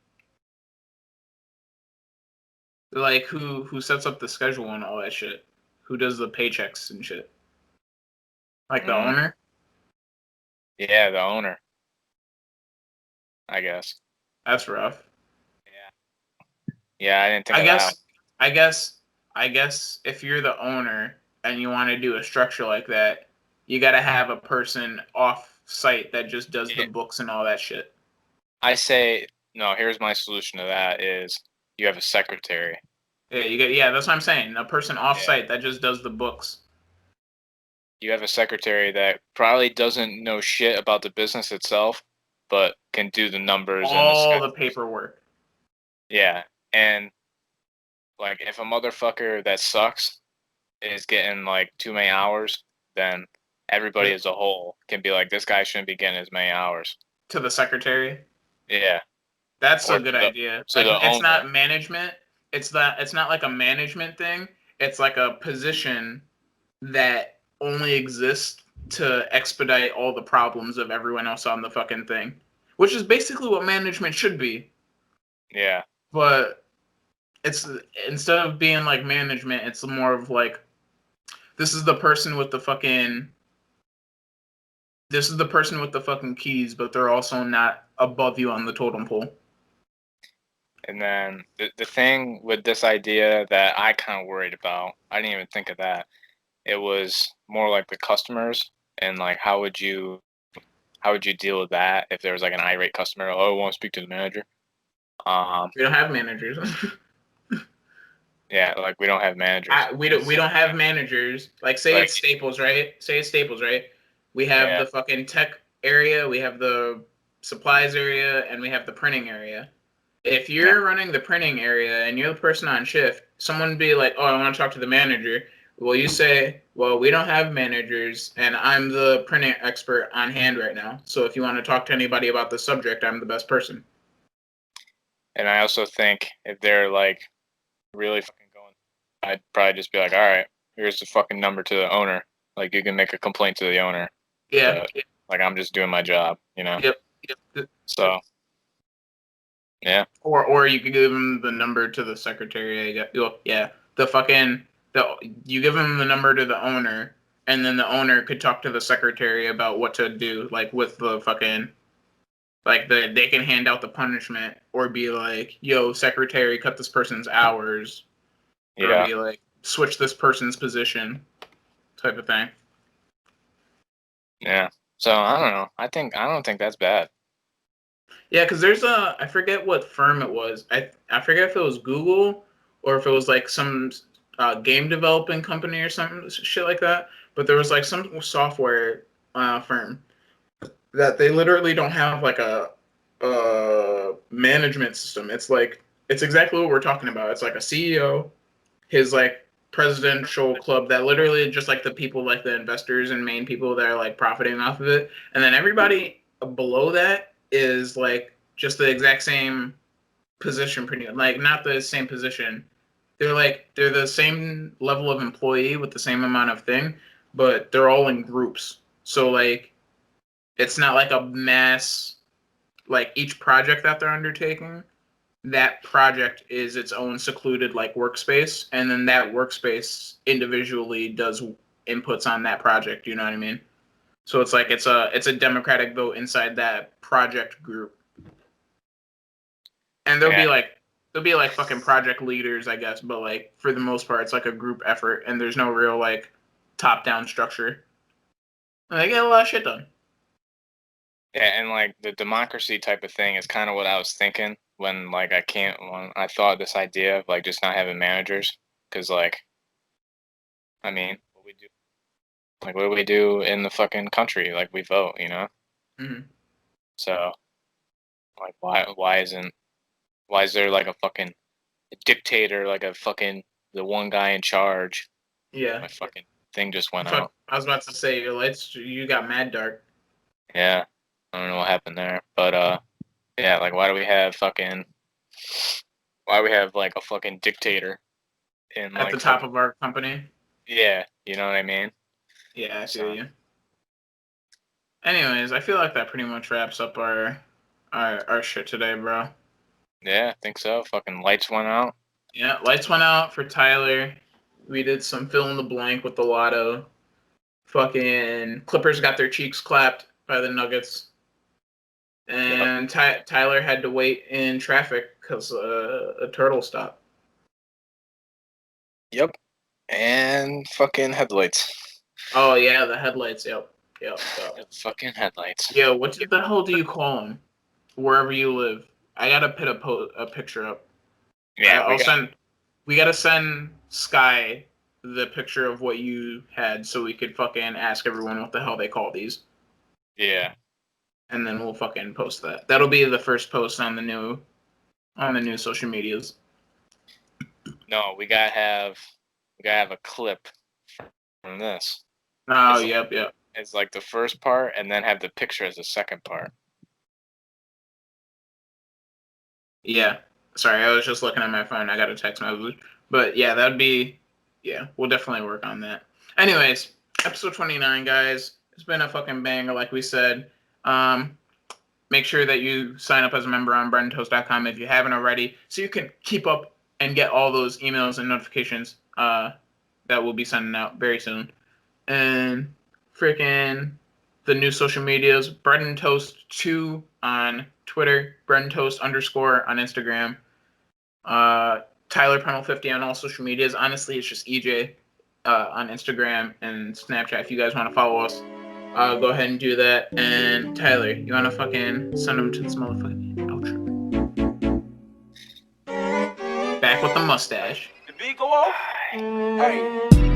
like, who sets up the schedule and all that shit? Who does the paychecks and shit? Like the owner? Yeah, the owner, I guess. That's rough. Yeah, I didn't think of that. I guess if you're the owner and you want to do a structure like that, you got to have a person off site that just does the books and all that shit. I say no. Here's my solution to that: is you have a secretary. Yeah, that's what I'm saying. A person off site that just does the books. You have a secretary that probably doesn't know shit about the business itself, but can do the numbers and all the paperwork. Yeah, and like if a motherfucker that sucks is getting like too many hours, then everybody as a whole can be like, this guy shouldn't be getting as many hours. To the secretary. Yeah, that's a good idea. So like, it's not management. It's not like a management thing. It's like a position that only exists to expedite all the problems of everyone else on the fucking thing, which is basically what management should be. Yeah. But it's instead of being like management, it's more of like this is the person with the fucking keys, but they're also not above you on the totem pole. And then the thing with this idea that I kind of worried about, I didn't even think of that. It was more like the customers and like how would you deal with that if there was like an irate customer? Oh, I want to speak to the manager. We don't have managers. Yeah, like we don't have managers. We don't have managers. Like say Like, it's Staples, right? Say it's Staples, right? We have yeah. the fucking tech area, we have the supplies area, and we have the printing area. If you're running the printing area and you're the person on shift, someone would be like, "Oh, I want to talk to the manager." Well, you say, "Well, we don't have managers, and I'm the printing expert on hand right now. So if you want to talk to anybody about the subject, I'm the best person." And I also think if they're like really fucking going, I'd probably just be like, all right, here's the fucking number to the owner. Like you can make a complaint to the owner. Yeah. But like I'm just doing my job, you know. Yep. So yeah. Or you could give them the number to the secretary. Yeah. You give them the number to the owner, and then the owner could talk to the secretary about what to do, like with the fucking they can hand out the punishment or be like, "Yo, secretary, cut this person's hours," or Yeah. be like, "Switch this person's position," type of thing. Yeah. So I don't know. I don't think that's bad. Yeah, because there's I forget what firm it was. I forget if it was Google or if it was like some game developing company or something shit like that. But there was like some software firm that they literally don't have like a management system. It's exactly what we're talking about. It's like a CEO, his like presidential club that literally just like the people like the investors and main people that are like profiting off of it, and then everybody below that is like just the exact same position, pretty like not the same position. They're the same level of employee with the same amount of thing, but they're all in groups. So like it's not like a mass like each project that they're undertaking, that project is its own secluded like workspace, and then that workspace individually does inputs on that project. You know what I mean? So it's like it's a democratic vote inside that project group, and Yeah. there'll be like fucking project leaders, I guess, but like for the most part, it's like a group effort, and there's no real like top down structure. And they get a lot of shit done. Yeah, and like the democracy type of thing is kind of what I was thinking when like when I thought this idea of like just not having managers, because like I mean, what do we do in the fucking country? Like we vote, you know. Mm-hmm. So like why is there like a fucking dictator, like a fucking the one guy in charge? Yeah. My fucking thing just went Fuck, out. I was about to say your lights. You got mad dark. Yeah, I don't know what happened there, but yeah, like why do we have like a fucking dictator in At the like top fucking of our company. yeah, you know what I mean? Yeah, I feel So you. Anyways, I feel like that pretty much wraps up our shit today, bro. yeah, I think so. Fucking lights went out. Yeah, lights went out for Tyler. We did some fill in the blank with the lotto. Fucking Clippers got their cheeks clapped by the Nuggets. Yep. And Tyler had to wait in traffic because a turtle stopped. Yep. And fucking headlights. Oh yeah, the headlights. Yep. Fucking headlights. Yeah, what the hell do you call them? Wherever you live, I gotta put a picture up. Yeah, I'll send. We gotta send Sky the picture of what you had, so we could fucking ask everyone what the hell they call these, yeah. and then we'll fucking post that. That'll be the first post on the new social medias. No, we gotta have a clip from this. Oh, It's yep. it's like the first part, and then have the picture as the second part. Yeah. Sorry, I was just looking at my phone. I got a text message, but yeah, that'd be. Yeah, we'll definitely work on that. Anyways, episode 29, guys. It's been a fucking banger, like we said. Um, make sure that you sign up as a member on breadandtoast.com if you haven't already, so you can keep up and get all those emails and notifications that we'll be sending out very soon. And freaking the new social medias, Bread and Toast 2 on Twitter, Bread and Toast _ on Instagram, Tyler Pennell 50 on all social medias. Honestly, it's just EJ on Instagram and Snapchat. If you guys want to follow us, go ahead and do that. And Tyler, you want to fucking send them to this motherfucking outro? Back with the mustache. The beat go off? Hey.